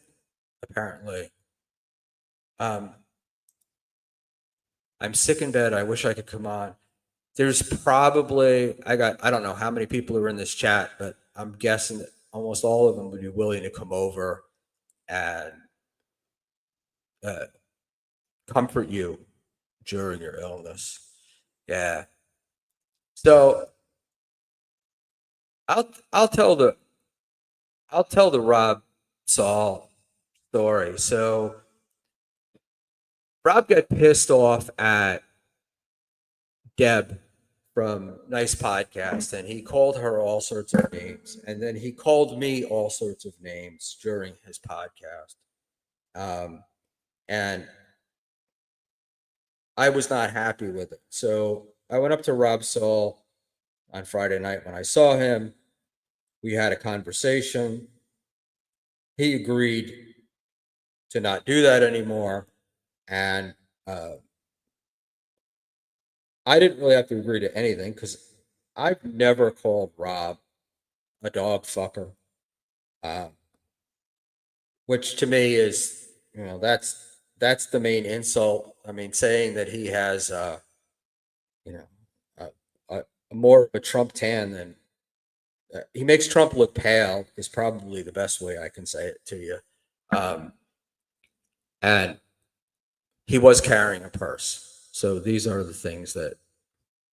apparently. I'm sick in bed. I wish I could come on. There's probably, I don't know how many people are in this chat, but I'm guessing that almost all of them would be willing to come over and comfort you during your illness. Yeah. So I'll tell the Rob Saul story. So Rob got pissed off at Deb from Nice Podcast, and he called her all sorts of names, and then he called me all sorts of names during his podcast. And I was not happy with it. So I went up to Rob Saul on Friday night when I saw him. We had a conversation. He agreed to not do that anymore. And I didn't really have to agree to anything because I've never called Rob a dog fucker, uh, which to me is, that's the main insult. I mean, saying that he has, you know, more of a Trump tan than he makes Trump look pale is probably the best way I can say it to you. And he was carrying a purse. So these are the things that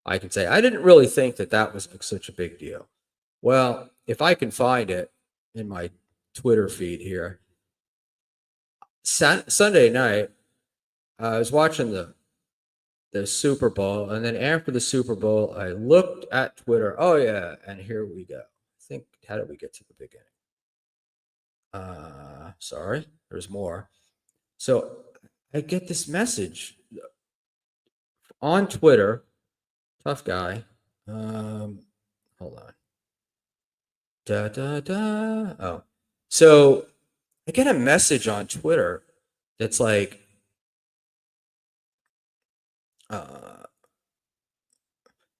I can say. I didn't really think that that was such a big deal. Well, if I can find it in my Twitter feed here, Sunday night, I was watching the Super Bowl, and then after the Super Bowl, I looked at Twitter. Oh yeah, and here we go. I think, how did we get to the beginning? Sorry, there's more. So I get this message on Twitter. Tough guy. Hold on. Da da da. Oh, so I get a message on Twitter that's like,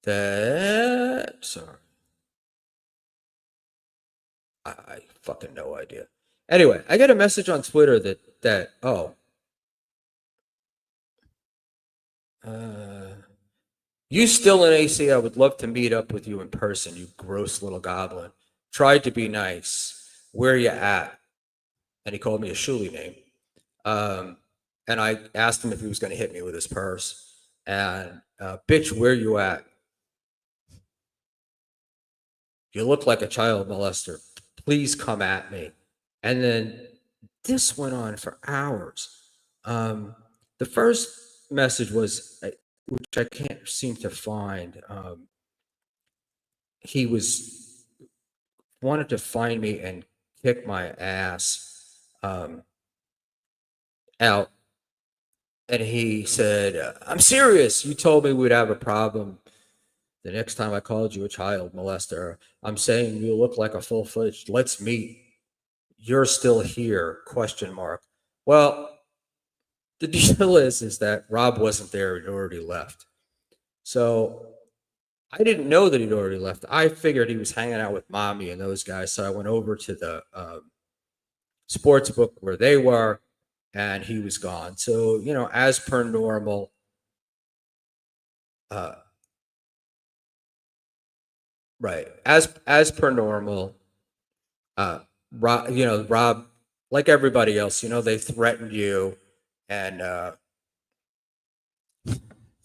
that. Sorry, I fucking no idea. Anyway, I get a message on Twitter that you still in AC? I would love to meet up with you in person. You gross little goblin. Tried to be nice. Where you at? And he called me a shuli name. And I asked him if he was going to hit me with his purse. And bitch, where you at? You look like a child molester. Please come at me. And then this went on for hours. The first message was, which I can't seem to find. He wanted to find me and kick my ass out. And he said, I'm serious. You told me we'd have a problem the next time I called you a child molester. I'm saying you look like a full-fledged, let's meet. You're still here, question mark. Well, the deal is that Rob wasn't there. He'd already left. So I didn't know that he'd already left. I figured he was hanging out with Mommy and those guys. So I went over to the sports book where they were, and he was gone. So, as per normal, right. As per normal, Rob, like everybody else, they threatened you, and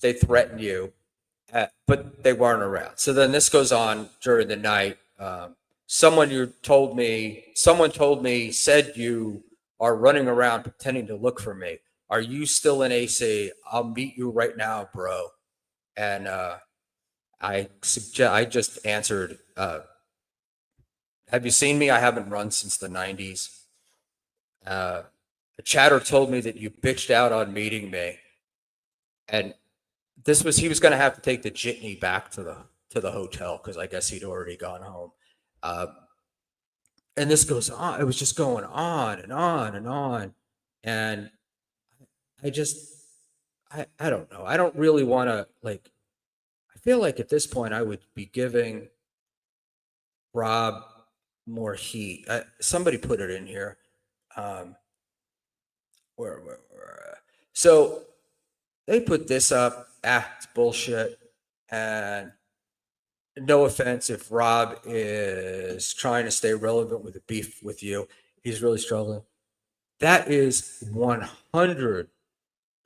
they threatened you, but they weren't around. So then this goes on during the night. Someone told me said you are running around pretending to look for me. Are you still in AC? I'll meet you right now, bro. And I just answered, have you seen me? I haven't run since the 90s. A chatter told me that you bitched out on meeting me. And he was going to have to take the jitney back to the hotel because I guess he'd already gone home. And this goes on. It was just going on and on and on. And I don't know. I don't really want to, I feel like at this point I would be giving Rob more heat. Somebody put it in here. Where? So they put this up. It's bullshit. And no offense if Rob is trying to stay relevant with a beef with you. He's really struggling. That is 100%,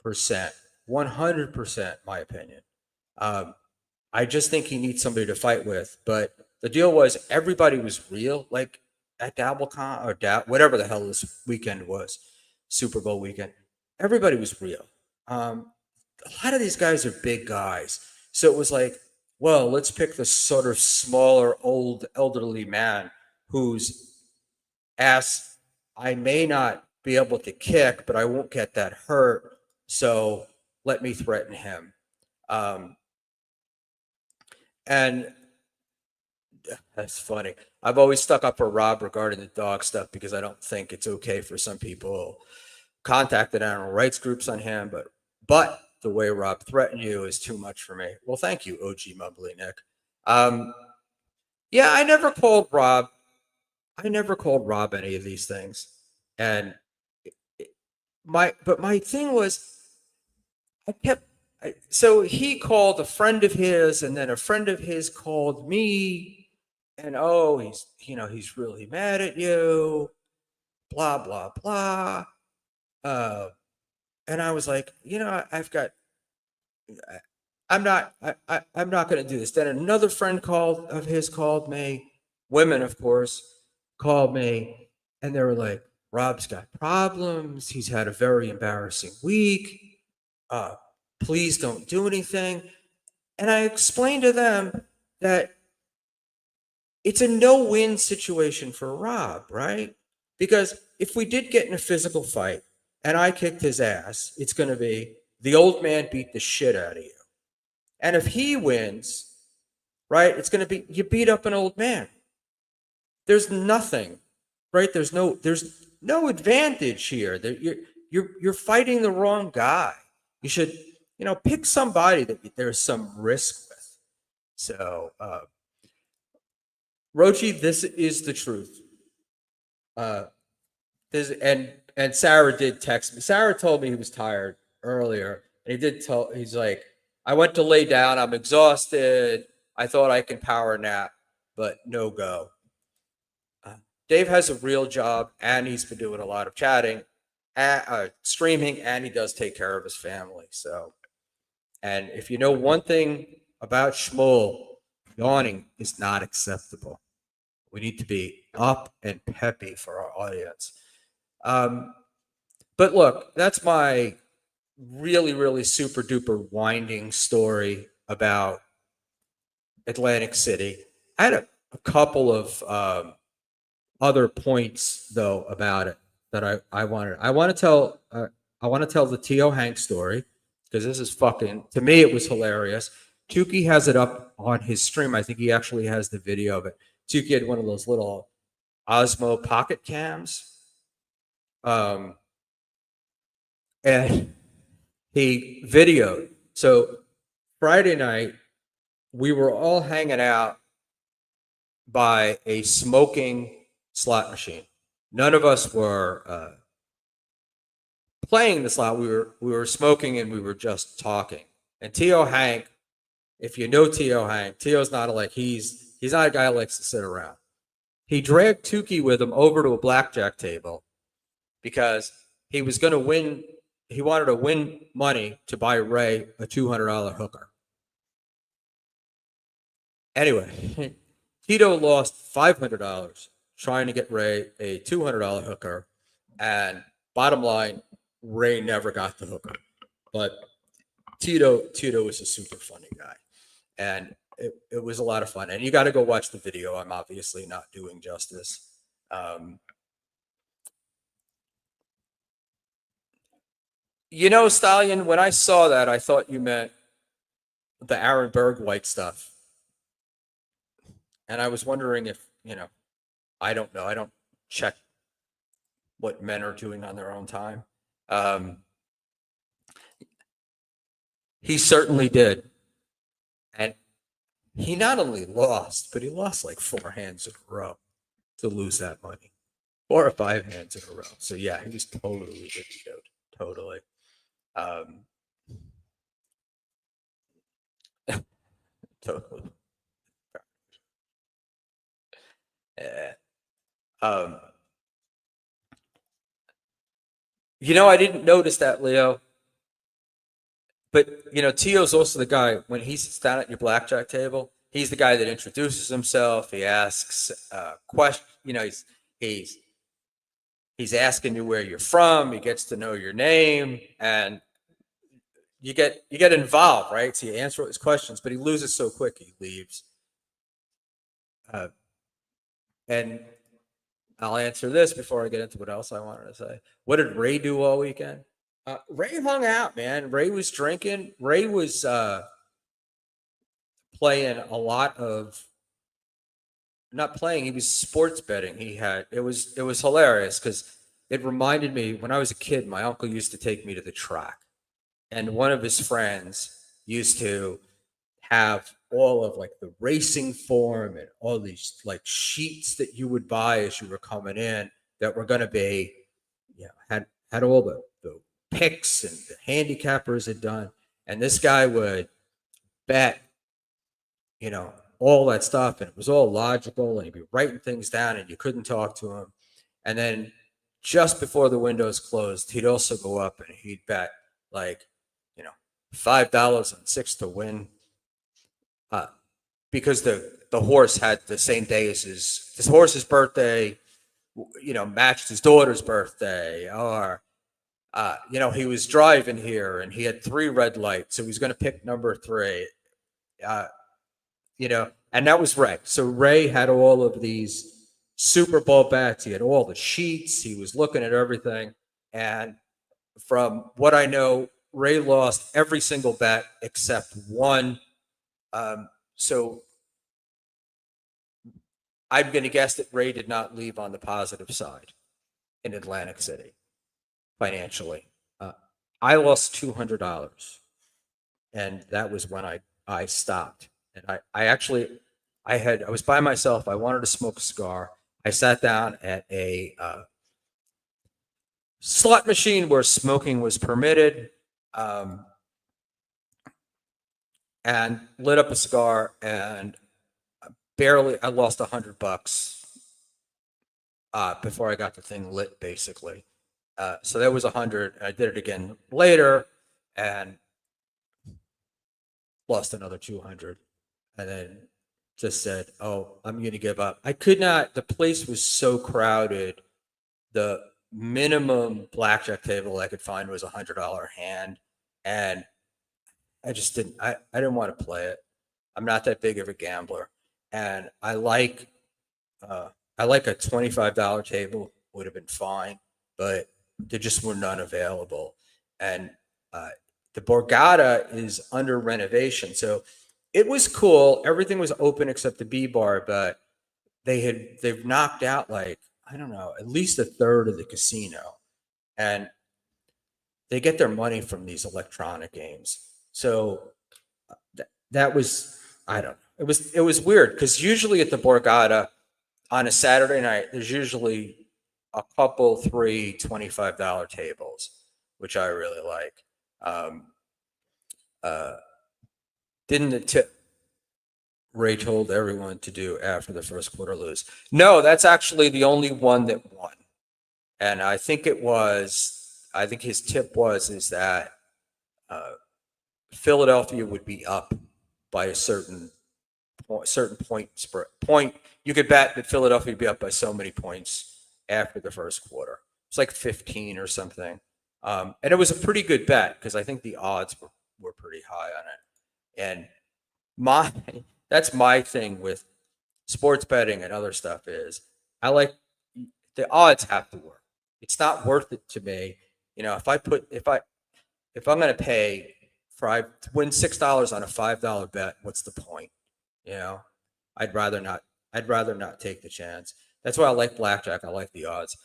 100% my opinion. I just think he needs somebody to fight with. But the deal was everybody was real, like at DabbleCon or whatever the hell this weekend was, Super Bowl weekend. Everybody was real. A lot of these guys are big guys. So it was like, well, let's pick the sort of smaller, old, elderly man whose ass I may not be able to kick, but I won't get that hurt. So let me threaten him. Um, and that's funny. I've always stuck up for Rob regarding the dog stuff because I don't think it's okay for some people contacted animal rights groups on him, but the way Rob threatened you is too much for me. Well, thank you, OG Mumbly Nick. Um, yeah, I never called Rob. I never called Rob any of these things, and my thing was I kept. So he called a friend of his, and then a friend of his called me, and oh, he's really mad at you, blah blah blah. Uh, and I was like, I've got I'm not I'm not going to do this. Then another friend of his called me, women of course, called me and they were like, Rob's got problems. He's had a very embarrassing week. Uh please don't do anything. And I explained to them that it's a no-win situation for Rob, right? Because if we did get in a physical fight and I kicked his ass, it's going to be the old man beat the shit out of you. And if he wins, right, it's going to be you beat up an old man. There's nothing, right? There's no advantage here. You're fighting the wrong guy. You should, pick somebody that there's some risk with. So, Rochi, this is the truth. This and Sarah did text me. Sarah told me he was tired earlier, and he's like, I went to lay down. I'm exhausted. I thought I can power nap, but no go. Dave has a real job, and he's been doing a lot of chatting, streaming, and he does take care of his family. So, and if you know one thing about Schmuel, yawning is not acceptable. We need to be up and peppy for our audience. But look, that's my really, really super duper winding story about Atlantic City. I had a couple of other points though about it that I wanted. I want to tell the T.O. Hanks story because this is fucking, to me it was hilarious. Tukey has it up on his stream. I think he actually has the video of it. Tukey had one of those little Osmo pocket cams. And he videoed. So Friday night, we were all hanging out by a smoking slot machine. None of us were playing the slot. We were smoking and we were just talking. And T.O. Hank, if you know T.O. Hank, T.O.'s not he's not a guy who likes to sit around. He dragged Tukey with him over to a blackjack table because he was going to win. He wanted to win money to buy Ray a $200 hooker. Anyway, Tito lost $500 trying to get Ray a $200 hooker, and bottom line, Ray never got the hooker. But Tito is a super funny guy, and it was a lot of fun. And you got to go watch the video. I'm obviously not doing justice. Stallion, when I saw that, I thought you meant the Aaron Berg White stuff. And I was wondering if, I don't know. I don't check what men are doing on their own time. He certainly did. And he not only lost, but he lost like 4 hands in a row to lose that money. 4 or 5 hands in a row. So yeah, he was totally videoed. Totally. Totally. Yeah. I didn't notice that, Leo. But Tio's also the guy when he sits down at your blackjack table. He's the guy that introduces himself. He asks questions. He's asking you where you're from. He gets to know your name, and you get involved, right? So you answer his questions, but he loses so quick he leaves. And I'll answer this before I get into what else I wanted to say. What did Ray do all weekend? Ray hung out, man. Ray was drinking. Ray was playing a lot of not playing. He was sports betting. It was hilarious because it reminded me when I was a kid. My uncle used to take me to the track, and one of his friends used to have all of like the racing form and all these like sheets that you would buy as you were coming in that were going to be, had all the picks and the handicappers had done. And this guy would bet, all that stuff. And it was all logical. And he'd be writing things down and you couldn't talk to him. And then just before the windows closed, he'd also go up and he'd bet like, $5 on 6 to win. Because the horse had the same day as his horse's birthday, matched his daughter's birthday, or he was driving here and he had 3 red lights, so he was going to pick number 3, and that was Ray. So Ray had all of these Super Bowl bets. He had all the sheets. He was looking at everything, and from what I know, Ray lost every single bet except one. So I'm going to guess that Ray did not leave on the positive side in Atlantic City financially. I lost $200, and that was when I stopped. And I was by myself. I wanted to smoke a cigar. I sat down at a slot machine where smoking was permitted, and lit up a cigar, and I lost $100 before I got the thing lit, basically. So that was 100. I did it again later and lost another 200, and then just said, "Oh, I'm going to give up." I could not. The place was so crowded. The minimum blackjack table I could find was $100 hand, and I just didn't. I didn't want to play it. I'm not that big of a gambler, and I like a $25 table would have been fine, but there just were none available. And the Borgata is under renovation, so it was cool. Everything was open except the B bar, but they've knocked out like, I don't know, at least a third of the casino, and they get their money from these electronic games. So that was, I don't know. It was weird because usually at the Borgata on a Saturday night, there's usually a couple, 3 $25 tables, which I really like. Uh, didn't the tip Ray told everyone to do after the first quarter lose? No, that's actually the only one that won. And I think his tip is that Philadelphia would be up by a certain point spread. You could bet that Philadelphia would be up by so many points after the first quarter. It's like 15 or something. And it was a pretty good bet because I think the odds were pretty high on it. And that's my thing with sports betting and other stuff is I like the odds have to work. It's not worth it to me. If I'm going to pay I win $6 on a $5 bet, what's the point? You know, I'd rather not. I'd rather not take the chance. That's why I like blackjack. I like the odds.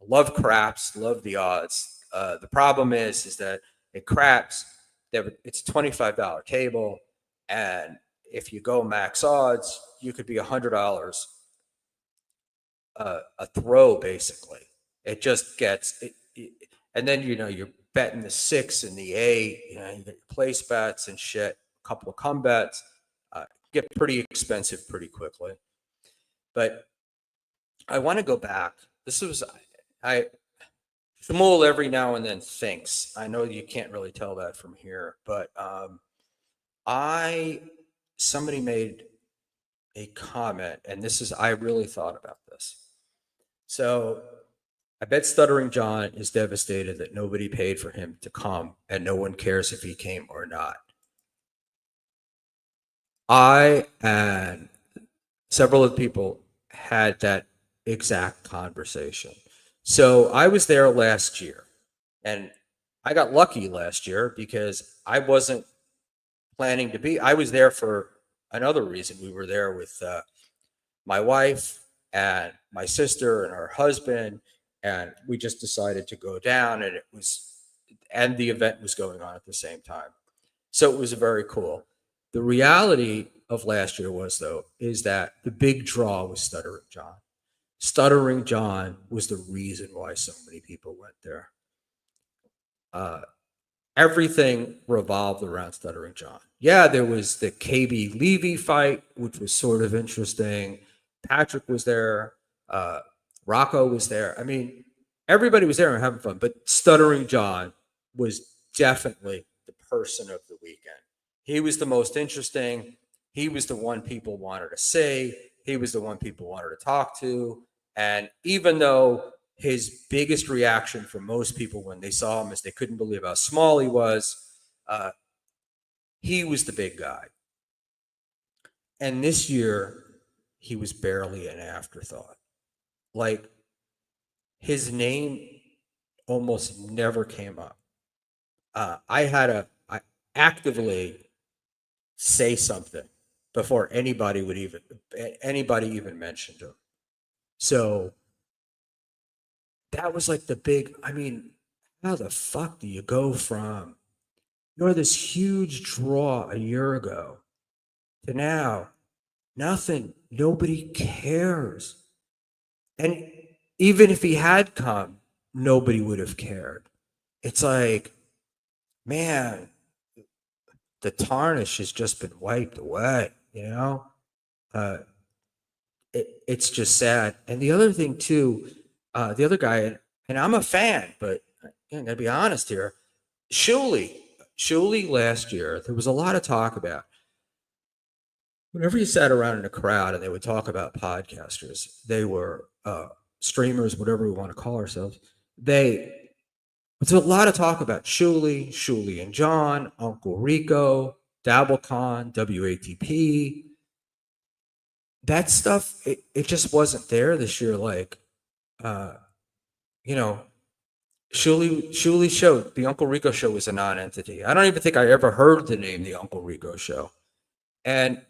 I love craps. Love the odds. The problem is that at craps, it's a $25 table, and if you go max odds, you could be $100 a throw basically. It just gets and then you're betting the 6 and the 8. You get your place bets and shit. A couple of come bets get pretty expensive pretty quickly. But I want to go back. This was Schmuel every now and then thinks. I know you can't really tell that from here, but somebody made a comment, and I really thought about this. So I bet Stuttering John is devastated that nobody paid for him to come and no one cares if he came or not. I and several of the people had that exact conversation. So I was there last year, and I got lucky last year because I wasn't planning to be. I was there for another reason. We were there with my wife and my sister and her husband, and we just decided to go down, and the event was going on at the same time. So it was very cool. The reality of last year was, though, is that the big draw was Stuttering John. Stuttering John was the reason why so many people went there. Uh, Everything revolved around Stuttering John. Yeah, there was the KB Levy fight, which was sort of interesting. Patrick was there. Rocco was there. I mean, everybody was there and having fun, but Stuttering John was definitely the person of the weekend. He was the most interesting. He was the one people wanted to see. He was the one people wanted to talk to. And even though his biggest reaction from most people when they saw him is they couldn't believe how small he was, he was the big guy. And this year, he was barely an afterthought. Like, his name almost never came up. I actively say something before anybody even mentioned him. So that was like the big. I mean, how the fuck do you go from you're this huge draw a year ago to now nothing, nobody cares, and even if he had come, nobody would have cared. It's like, man, the tarnish has just been wiped away, you know? Uh, it's just sad. And the other thing, too, the other guy, and I'm a fan, but I'm going to be honest here. Shuley last year, there was a lot of talk about whenever you sat around in a crowd and they would talk about podcasters, they were streamers, whatever we want to call ourselves. There's a lot of talk about Shuley and John, Uncle Rico, Dabblecon, WATP. That stuff, it just wasn't there this year. Like, you know, Shuley show, the Uncle Rico show was a non-entity. I don't even think I ever heard the name the Uncle Rico show. And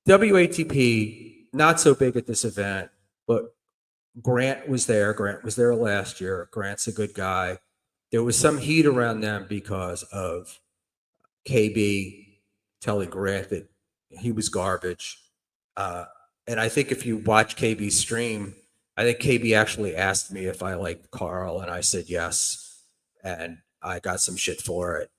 WATP, not so big at this event, but Grant was there. Grant was there last year. Grant's a good guy. There was some heat around them because of KB telling Grant that he was garbage. And I think if you watch KB's stream, I think KB actually asked me if I liked Carl, and I said yes, and I got some shit for it.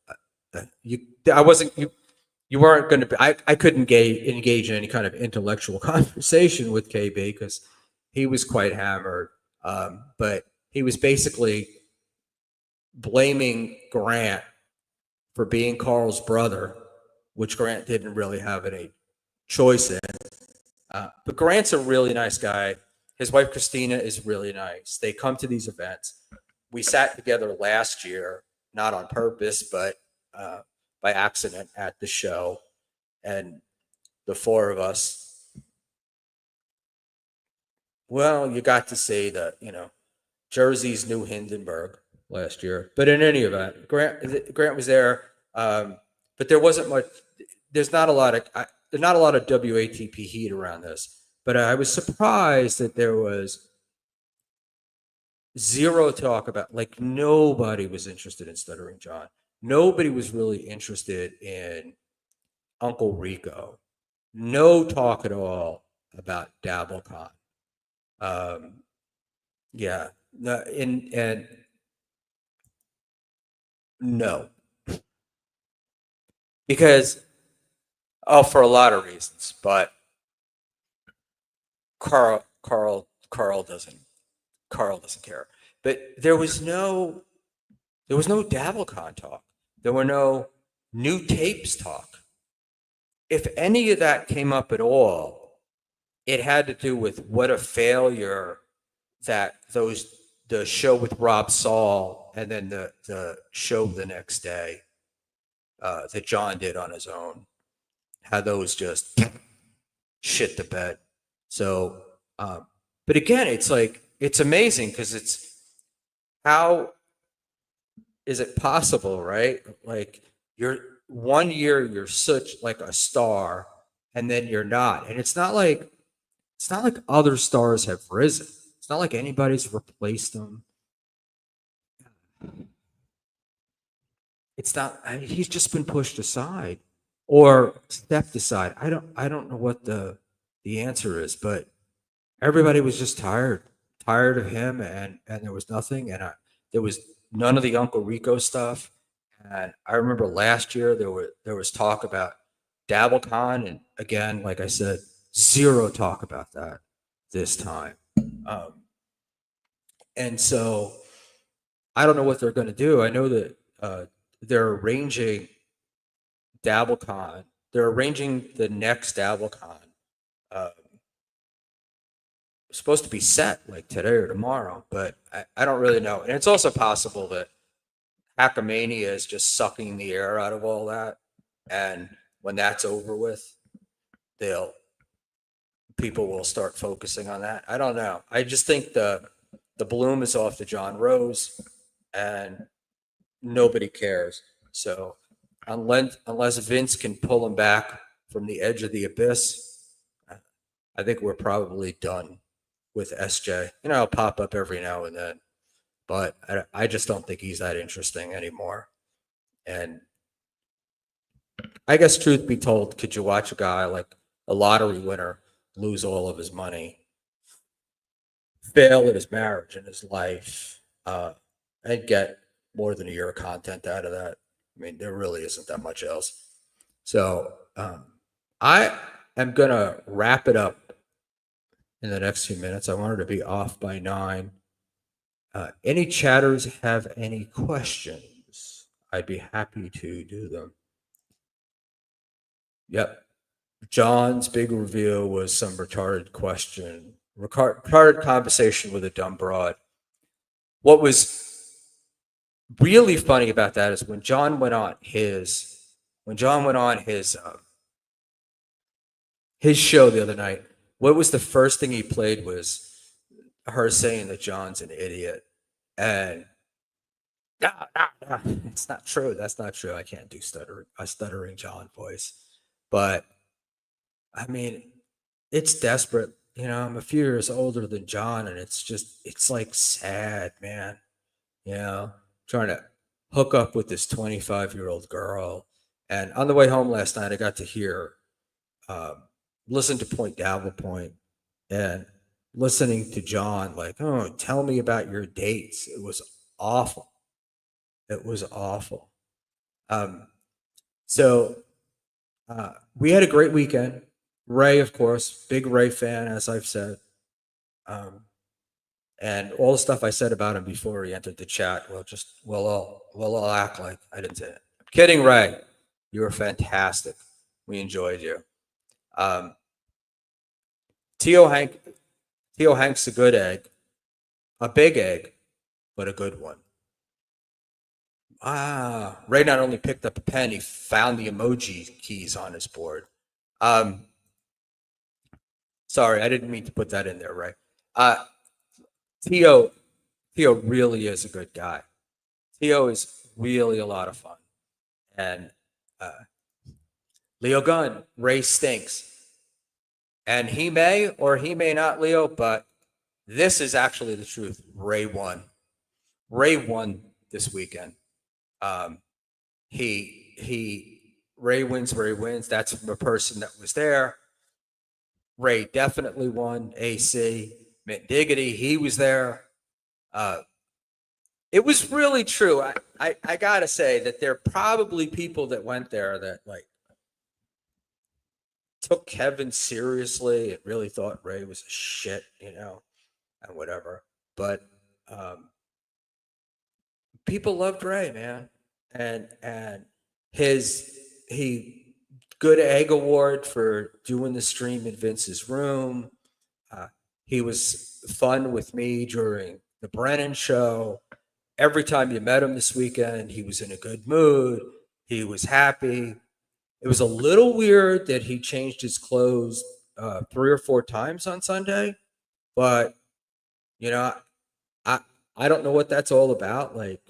You weren't going to be. I couldn't engage in any kind of intellectual conversation with KB because he was quite hammered. But he was basically blaming Grant for being Carl's brother, which Grant didn't really have any choice in. But Grant's a really nice guy. His wife Christina is really nice. They come to these events. We sat together last year, not on purpose, but by accident at the show. And the four of us, well, you got to see the, Jersey's New Hindenburg last year. But in any event, Grant was there. But there wasn't much. There's not a lot of WATP heat around this. But I was surprised that there was zero talk about, like, nobody was interested in Stuttering John. Nobody was really interested in Uncle Rico. No talk at all about Dabblecon. Yeah, no, and no, because for a lot of reasons, but Carl doesn't care. But there was no Dabblecon talk. There were no new tapes talk. If any of that came up at all, it had to do with what a failure that those the show with Rob Saul and then the show the next day that John did on his own, how those just shit the bed. So, but again, it's like, it's amazing because it's, how is it possible, right? Like, you're 1 year, you're such like a star, and then you're not. And it's not like other stars have risen. It's not like anybody's replaced them. It's not. I mean, he's just been pushed aside or stepped aside. I don't know what the answer is, but everybody was just tired of him, and there was nothing, and there was none of the Uncle Rico stuff. And I remember last year there was talk about DabbleCon, and again, like I said, zero talk about that this time. Um, and so I don't know what they're going to do. I know that they're arranging DabbleCon. They're arranging the next DabbleCon. Uh, supposed to be set like today or tomorrow, but I don't really know. And it's also possible that Hackmania is just sucking the air out of all that, and when that's over with, they'll people will start focusing on that. I don't know. I just think the bloom is off the John Rose, and nobody cares. So unless Vince can pull him back from the edge of the abyss, I think we're probably done with SJ. You know, I'll pop up every now and then, but I just don't think he's that interesting anymore. And I guess, truth be told, could you watch a guy like a lottery winner lose all of his money, fail at his marriage and his life, and get more than a year of content out of that? I mean, there really isn't that much else. So I am going to wrap it up in the next few minutes. I wanted to be off by 9. Any chatters have any questions? I'd be happy to do them. Yep. John's big reveal was some retarded question, retarded conversation with a dumb broad. What was really funny about that is when John went on his show the other night, what was the first thing he played was her saying that John's an idiot. And no, it's not true. That's not true. I can't do a stuttering John voice. But I mean, it's desperate. You know, I'm a few years older than John, and it's like sad, man. You know, trying to hook up with this 25-year-old girl. And on the way home last night, I got to listen to Point Dabble Point, and listening to John, like, oh, tell me about your dates. It was awful. It was awful. Um, so we had a great weekend. Ray, of course, big Ray fan, as I've said. And all the stuff I said about him before he entered the chat, we'll all act like I didn't say it. I'm kidding, Ray. You were fantastic. We enjoyed you. Tio Hank's a good egg, a big egg, but a good one. Ray not only picked up a pen, he found the emoji keys on his board. Sorry, I didn't mean to put that in there, Ray. Tio really is a good guy. Tio is really a lot of fun. And Leo Gunn, Ray stinks. And he may or he may not, Leo, but this is actually the truth. Ray won. Ray won this weekend. Ray wins. That's from a person that was there. Ray definitely won. AC, Mint Diggity, he was there. It was really true. I gotta say that there are probably people that went there that like took Kevin seriously and really thought Ray was a shit, you know, and whatever. But people loved Ray, man, and he good egg award for doing the stream in Vince's room. He was fun with me during the Brennan show. Every time you met him this weekend, he was in a good mood. He was happy. It was a little weird that he changed his clothes 3 or 4 times on Sunday, but you know, I I don't know what that's all about. Like,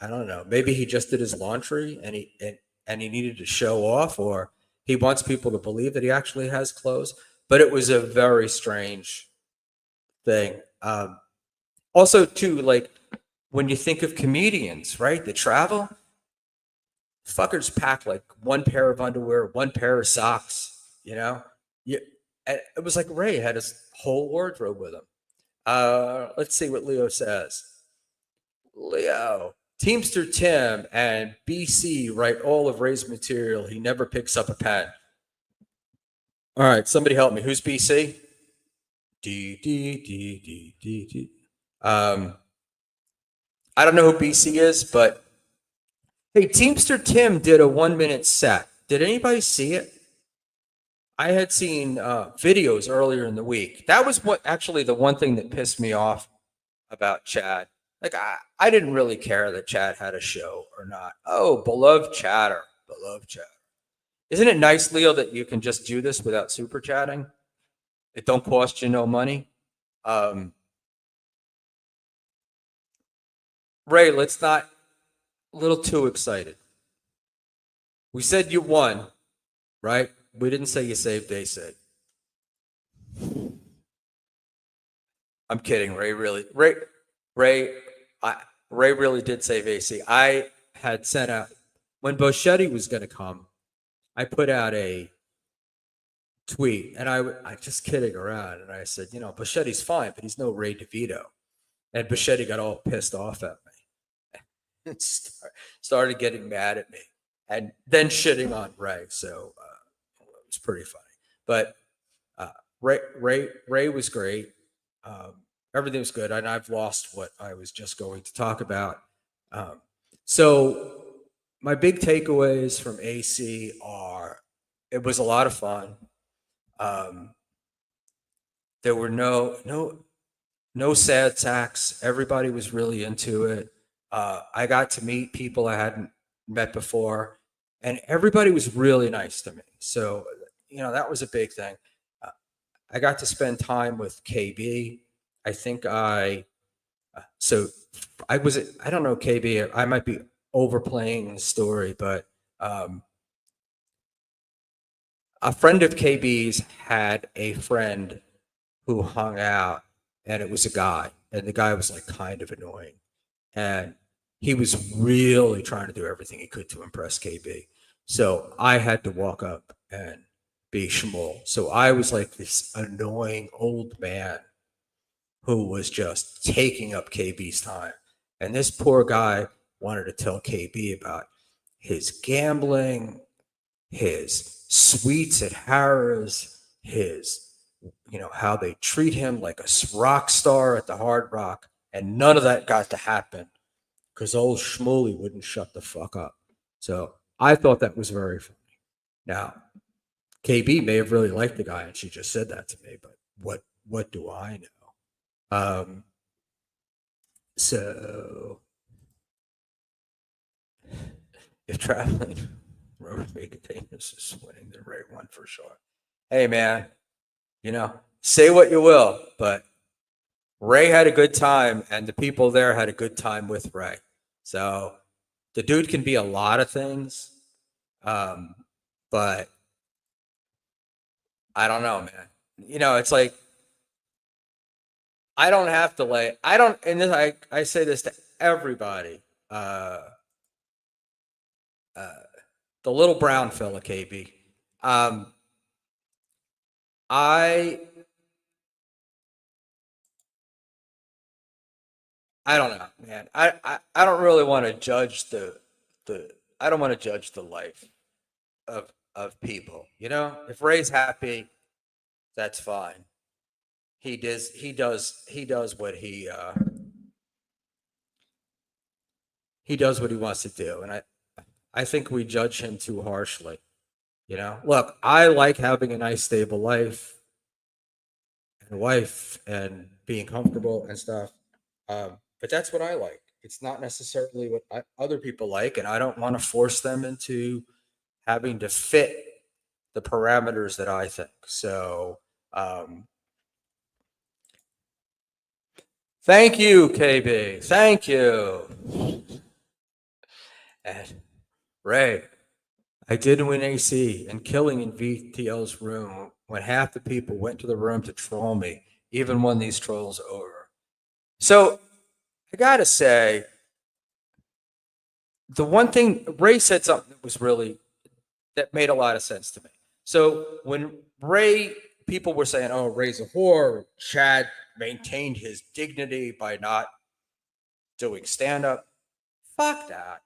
I don't know. Maybe he just did his laundry and he needed to show off, or he wants people to believe that he actually has clothes. But it was a very strange thing. Also, too, like when you think of comedians, right? That travel, fuckers pack like one pair of underwear, one pair of socks. You know, you, it was like Ray had his whole wardrobe with him. Let's see what Leo says. Leo, Teamster Tim and BC write all of Ray's material. He never picks up a pen. All right, somebody help me. Who's BC? D. I don't know who BC is, but hey, Teamster Tim did a 1 minute set. Did anybody see it? I had seen videos earlier in the week. That was what actually the one thing that pissed me off about Chad. Like I didn't really care that Chad had a show or not. Oh, beloved chatter. Isn't it nice, Leo, that you can just do this without super chatting? It don't cost you no money. Ray, let's not a little too excited. We said you won, right? We didn't say you saved, they said. I'm kidding, Ray Ray really did save AC. I had sent out when Boschetti was going to come. I put out a tweet, and I just kidding around, and I said, Boschetti's fine, but he's no Ray DeVito. And Boschetti got all pissed off at me and started getting mad at me, and then shitting on Ray. So it was pretty funny. But Ray was great. Everything was good, and I've lost what I was just going to talk about. So my big takeaways from AC are: it was a lot of fun. There were no sad sacks. Everybody was really into it. I got to meet people I hadn't met before, and everybody was really nice to me. So that was a big thing. I got to spend time with KB. I think I don't know, KB. I might be overplaying the story, but a friend of KB's had a friend who hung out, and it was a guy, and the guy was like kind of annoying, and he was really trying to do everything he could to impress KB. So I had to walk up and be Schmuel. So I was like this annoying old man who was just taking up KB's time. And this poor guy wanted to tell KB about his gambling, his suites at Harrah's, his, how they treat him like a rock star at the Hard Rock. And none of that got to happen because old Schmuel wouldn't shut the fuck up. So I thought that was very funny. Now, KB may have really liked the guy, and she just said that to me, but what do I know? So if traveling rotary containers is winning, then Ray won for sure. Hey man, say what you will, but Ray had a good time, and the people there had a good time with Ray. So the dude can be a lot of things, but I don't know, man. It's like I don't have to and this, I say this to everybody. The little brown fella, KB. I don't know, man. I don't really want to judge the I don't want to judge the life of people. If Ray's happy, that's fine. He does what he does what he wants to do, and I think we judge him too harshly. Look, I like having a nice stable life and wife and being comfortable and stuff. But that's what I like. It's not necessarily what other people like, and I don't want to force them into having to fit the parameters that I think. So, um, thank you, KB. Thank you. And Ray, I did win AC and killing in VTL's room when half the people went to the room to troll me, even when these trolls are over. So I gotta say, the one thing Ray said something that was really that made a lot of sense to me. So when Ray, people were saying, "Oh, Ray's a whore," Chad maintained his dignity by not doing stand up. Fuck that.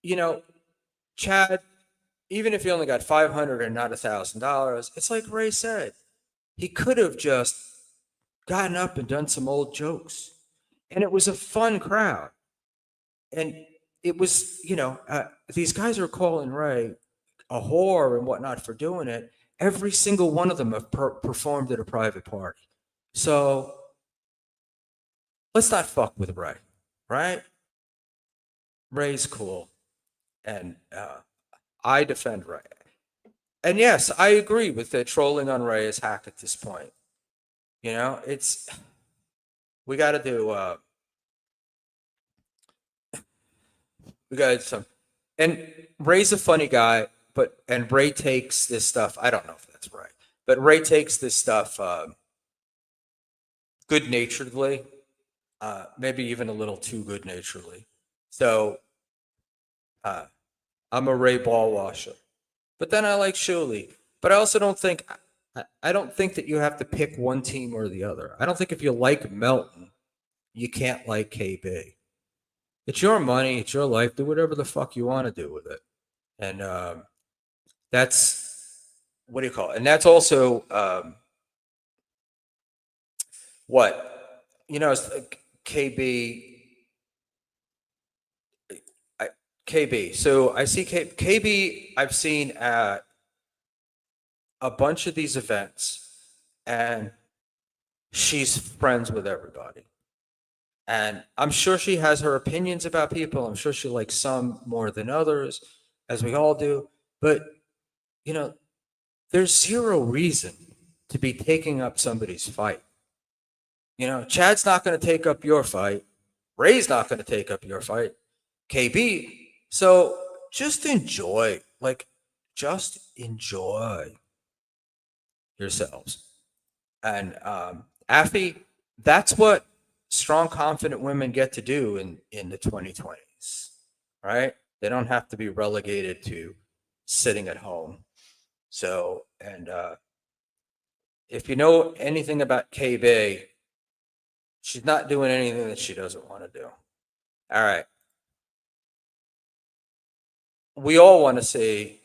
You know, Chad, even if he only got 500 and not $1,000, it's like Ray said, he could have just gotten up and done some old jokes, and it was a fun crowd. And it was, these guys are calling Ray a whore and whatnot for doing it. Every single one of them have performed at a private party. So let's not fuck with Ray, right? Ray's cool, and I defend Ray. And yes, I agree with the trolling on Ray is hack at this point. It's we got to do. We got to some, and Ray's a funny guy, and Ray takes this stuff. I don't know if that's right, but Ray takes this stuff good naturedly, maybe even a little too good naturedly. So uh, I'm a Ray ball washer, but then I like Shuley. But I also don't think I don't think that you have to pick one team or the other. I don't think if you like Melton, you can't like KB. It's your money, it's your life. Do whatever the fuck you want to do with it, and that's what do you call it? And that's also what It's like I, KB. So I see KB. I've seen at a bunch of these events, and she's friends with everybody. And I'm sure she has her opinions about people. I'm sure she likes some more than others, as we all do. But, you know, there's zero reason to be taking up somebody's fight. Chad's not going to take up your fight. Ray's not going to take up your fight. KB. So just enjoy, just enjoy yourselves. And Affy, that's what strong, confident women get to do in the 2020s, right? They don't have to be relegated to sitting at home. So, and if you know anything about KB, she's not doing anything that she doesn't want to do. All right. We all want to see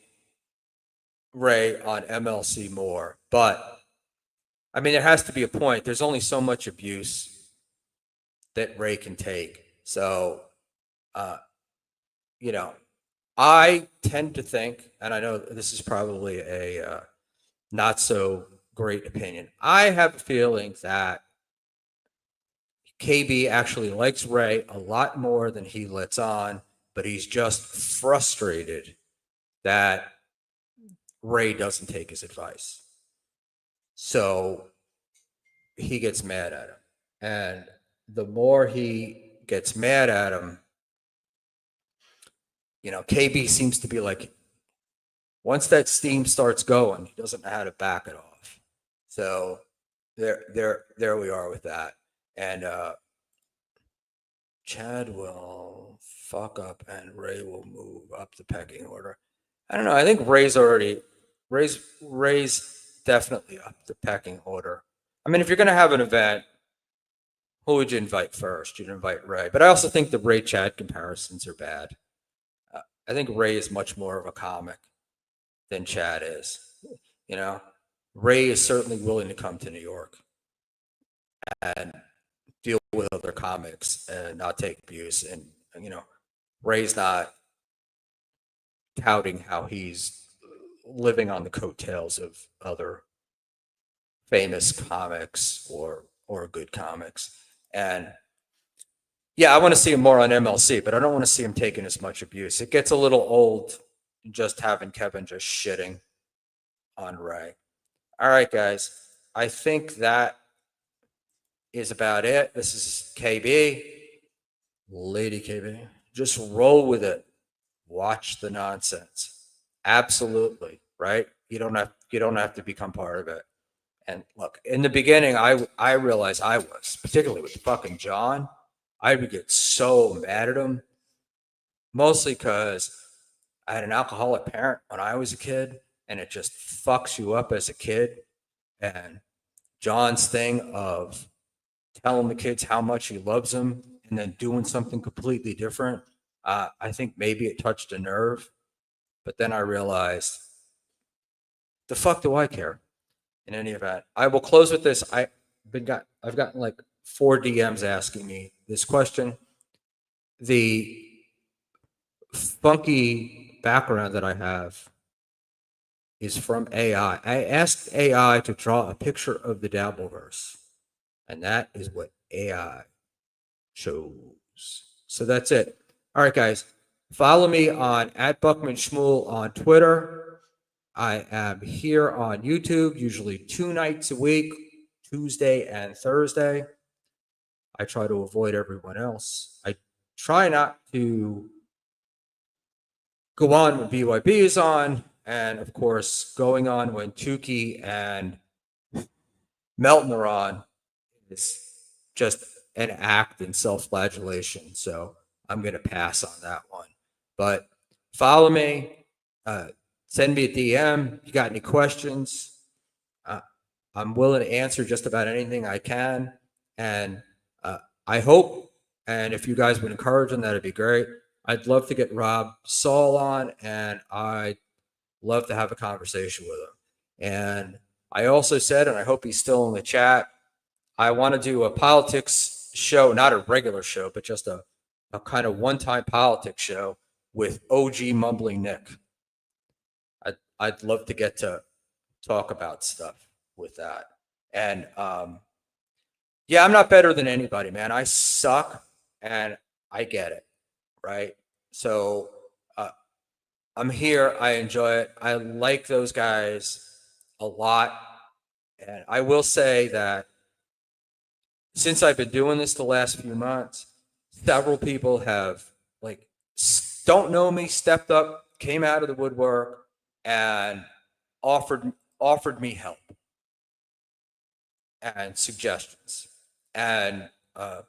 Ray on MLC more, but I mean, there has to be a point. There's only so much abuse that Ray can take. So, uh, you know, I tend to think, and I know this is probably a not so great opinion. I have a feeling that KB actually likes Ray a lot more than he lets on, but he's just frustrated that Ray doesn't take his advice. So he gets mad at him. And the more he gets mad at him, KB seems to be like, once that steam starts going, he doesn't know how to back it off. So there we are with that. And Chad will fuck up and Ray will move up the pecking order. I don't know. I think Ray's definitely up the pecking order. I mean, if you're gonna have an event, who would you invite first? You'd invite Ray. But I also think the Ray Chad comparisons are bad. I think Ray is much more of a comic than Chad is. You know, Ray is certainly willing to come to New York and deal with other comics and not take abuse. And, Ray's not touting how he's living on the coattails of other famous comics or good comics. And Yeah, I want to see him more on MLC, but I don't want to see him taking as much abuse. It gets a little old just having Kevin just shitting on Ray. All right, guys. I think that is about it. This is KB, Lady KB. Just roll with it. Watch the nonsense. Absolutely, right? You don't have to become part of it. And look, in the beginning, I realized I was, particularly with fucking John, I would get so mad at him, mostly because I had an alcoholic parent when I was a kid, and it just fucks you up as a kid. And John's thing of telling the kids how much he loves them and then doing something completely different, I think maybe it touched a nerve. But then I realized, the fuck do I care? In any event, I will close with this. I've gotten like 4 DMs asking me this question. The funky background that I have is from AI. I asked AI to draw a picture of the Dabbleverse, and that is what AI shows. So that's it. All right, guys. Follow me on @BuckmanSchmuel on Twitter. I am here on YouTube, usually 2 nights a week, Tuesday and Thursday. I try to avoid everyone else. I try not to go on when BYB is on, and of course, going on when Tukey and Melton are on is just an act in self-flagellation. So I'm going to pass on that one. But follow me, send me a DM. You got any questions? I'm willing to answer just about anything I can. And I hope, and if you guys would encourage him, that'd be great. I'd love to get Rob Saul on, and I'd love to have a conversation with him. And I also said, and I hope he's still in the chat, I want to do a politics show, not a regular show, but just a kind of one-time politics show with OG Mumbling Nick. I'd love to get to talk about stuff with that. And yeah, I'm not better than anybody, man. I suck, and I get it, right? So I'm here. I enjoy it. I like those guys a lot. And I will say that since I've been doing this the last few months, several people have, like, don't know me, stepped up, came out of the woodwork, and offered me help and suggestions. And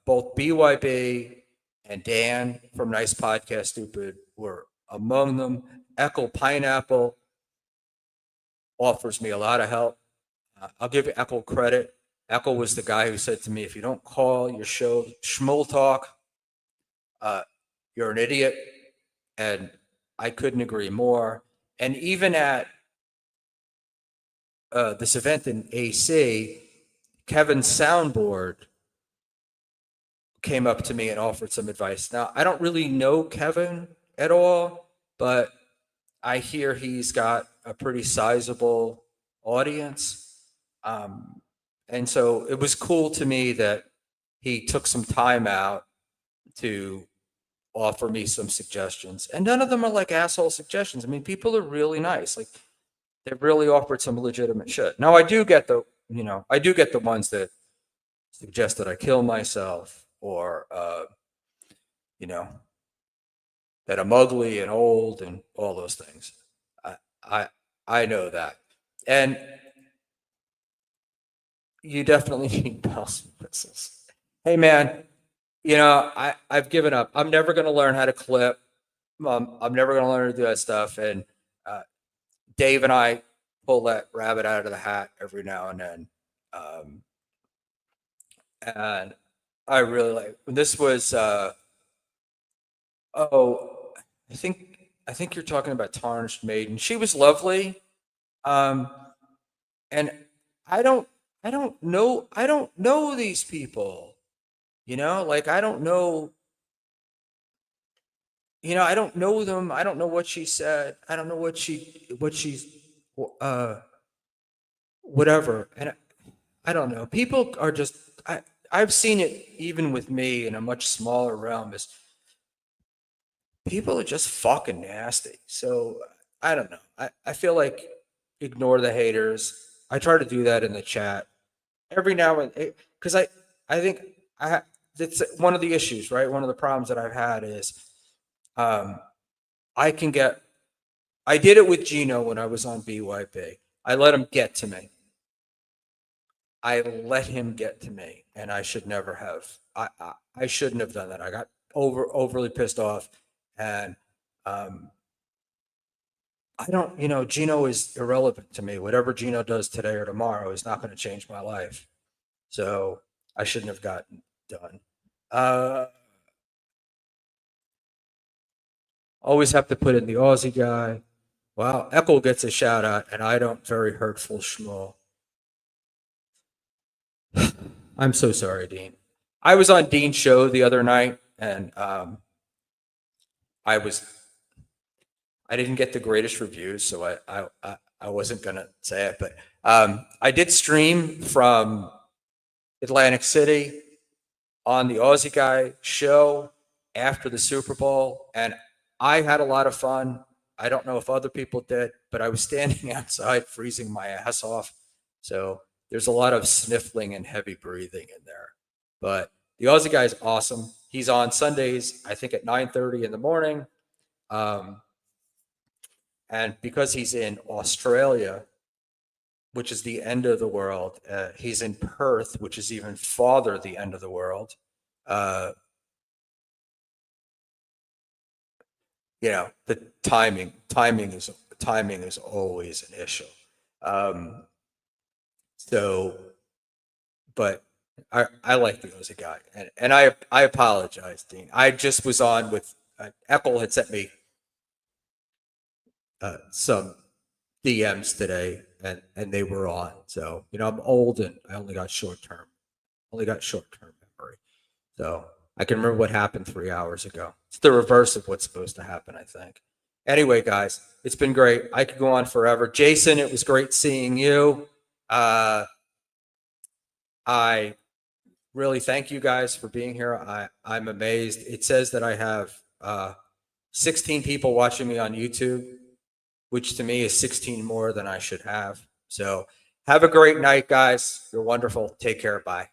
both BYB and Dan from Nice Podcast Stupid were among them. Echo Pineapple offers me a lot of help. I'll give Echo credit. Echo was the guy who said to me, if you don't call your show Schmuel Talk, you're an idiot. And I couldn't agree more. And even at this event in AC, Kevin's soundboard came up to me and offered some advice. Now, I don't really know Kevin at all, but I hear he's got a pretty sizable audience. And so it was cool to me that he took some time out to offer me some suggestions. And none of them are like asshole suggestions. I mean, people are really nice. Like, they've really offered some legitimate shit. Now, I do get the ones that suggest that I kill myself, or, that I'm ugly and old and all those things. I know that. And you definitely need bells and whistles. Hey, man, I've given up. I'm never going to learn how to clip. I'm never going to learn to do that stuff. And Dave and I pull that rabbit out of the hat every now and then. And I really like when this was. I think you're talking about Tarnished Maiden. She was lovely. And I don't know these people. Like, I don't know. I don't know them. I don't know what she said. I don't know what she's, whatever. And I don't know. People are just, I've seen it even with me in a much smaller realm is people are just fucking nasty. So I don't know. I feel like ignore the haters. I try to do that in the chat every now and because I think that's one of the issues, right? One of the problems that I've had is um, I can get. I did it with Gino when I was on BYB. I let him get to me. I let him get to me, and I should never have. I shouldn't have done that. I got overly pissed off, and um, I don't. Gino is irrelevant to me. Whatever Gino does today or tomorrow is not going to change my life. So I shouldn't have gotten done. Always have to put in the Aussie guy. Wow, Eckel gets a shout out, and I don't. Very hurtful, Schmuel. I'm so sorry, Dean. I was on Dean's show the other night, and I was I didn't get the greatest reviews, so I wasn't gonna say it, but I did stream from Atlantic City on the Aussie Guy show after the Super Bowl, and I had a lot of fun. I don't know if other people did, but I was standing outside freezing my ass off. So there's a lot of sniffling and heavy breathing in there. But the Aussie Guy is awesome. He's on Sundays, I think at 9:30 in the morning. And because he's in Australia, which is the end of the world, he's in Perth, which is even farther the end of the world. The timing is always an issue. But I like the Aussie Guy, and I apologize, Dean. I just was on with Eckel had sent me some DMs today, and they were on. So I'm old and I only got short term memory. So I can remember what happened 3 hours ago. It's the reverse of what's supposed to happen, I think. Anyway, guys, it's been great. I could go on forever. Jason, it was great seeing you. I really thank you guys for being here. I'm amazed. It says that I have 16 people watching me on YouTube, which to me is 16 more than I should have. So have a great night, guys. You're wonderful. Take care. Bye.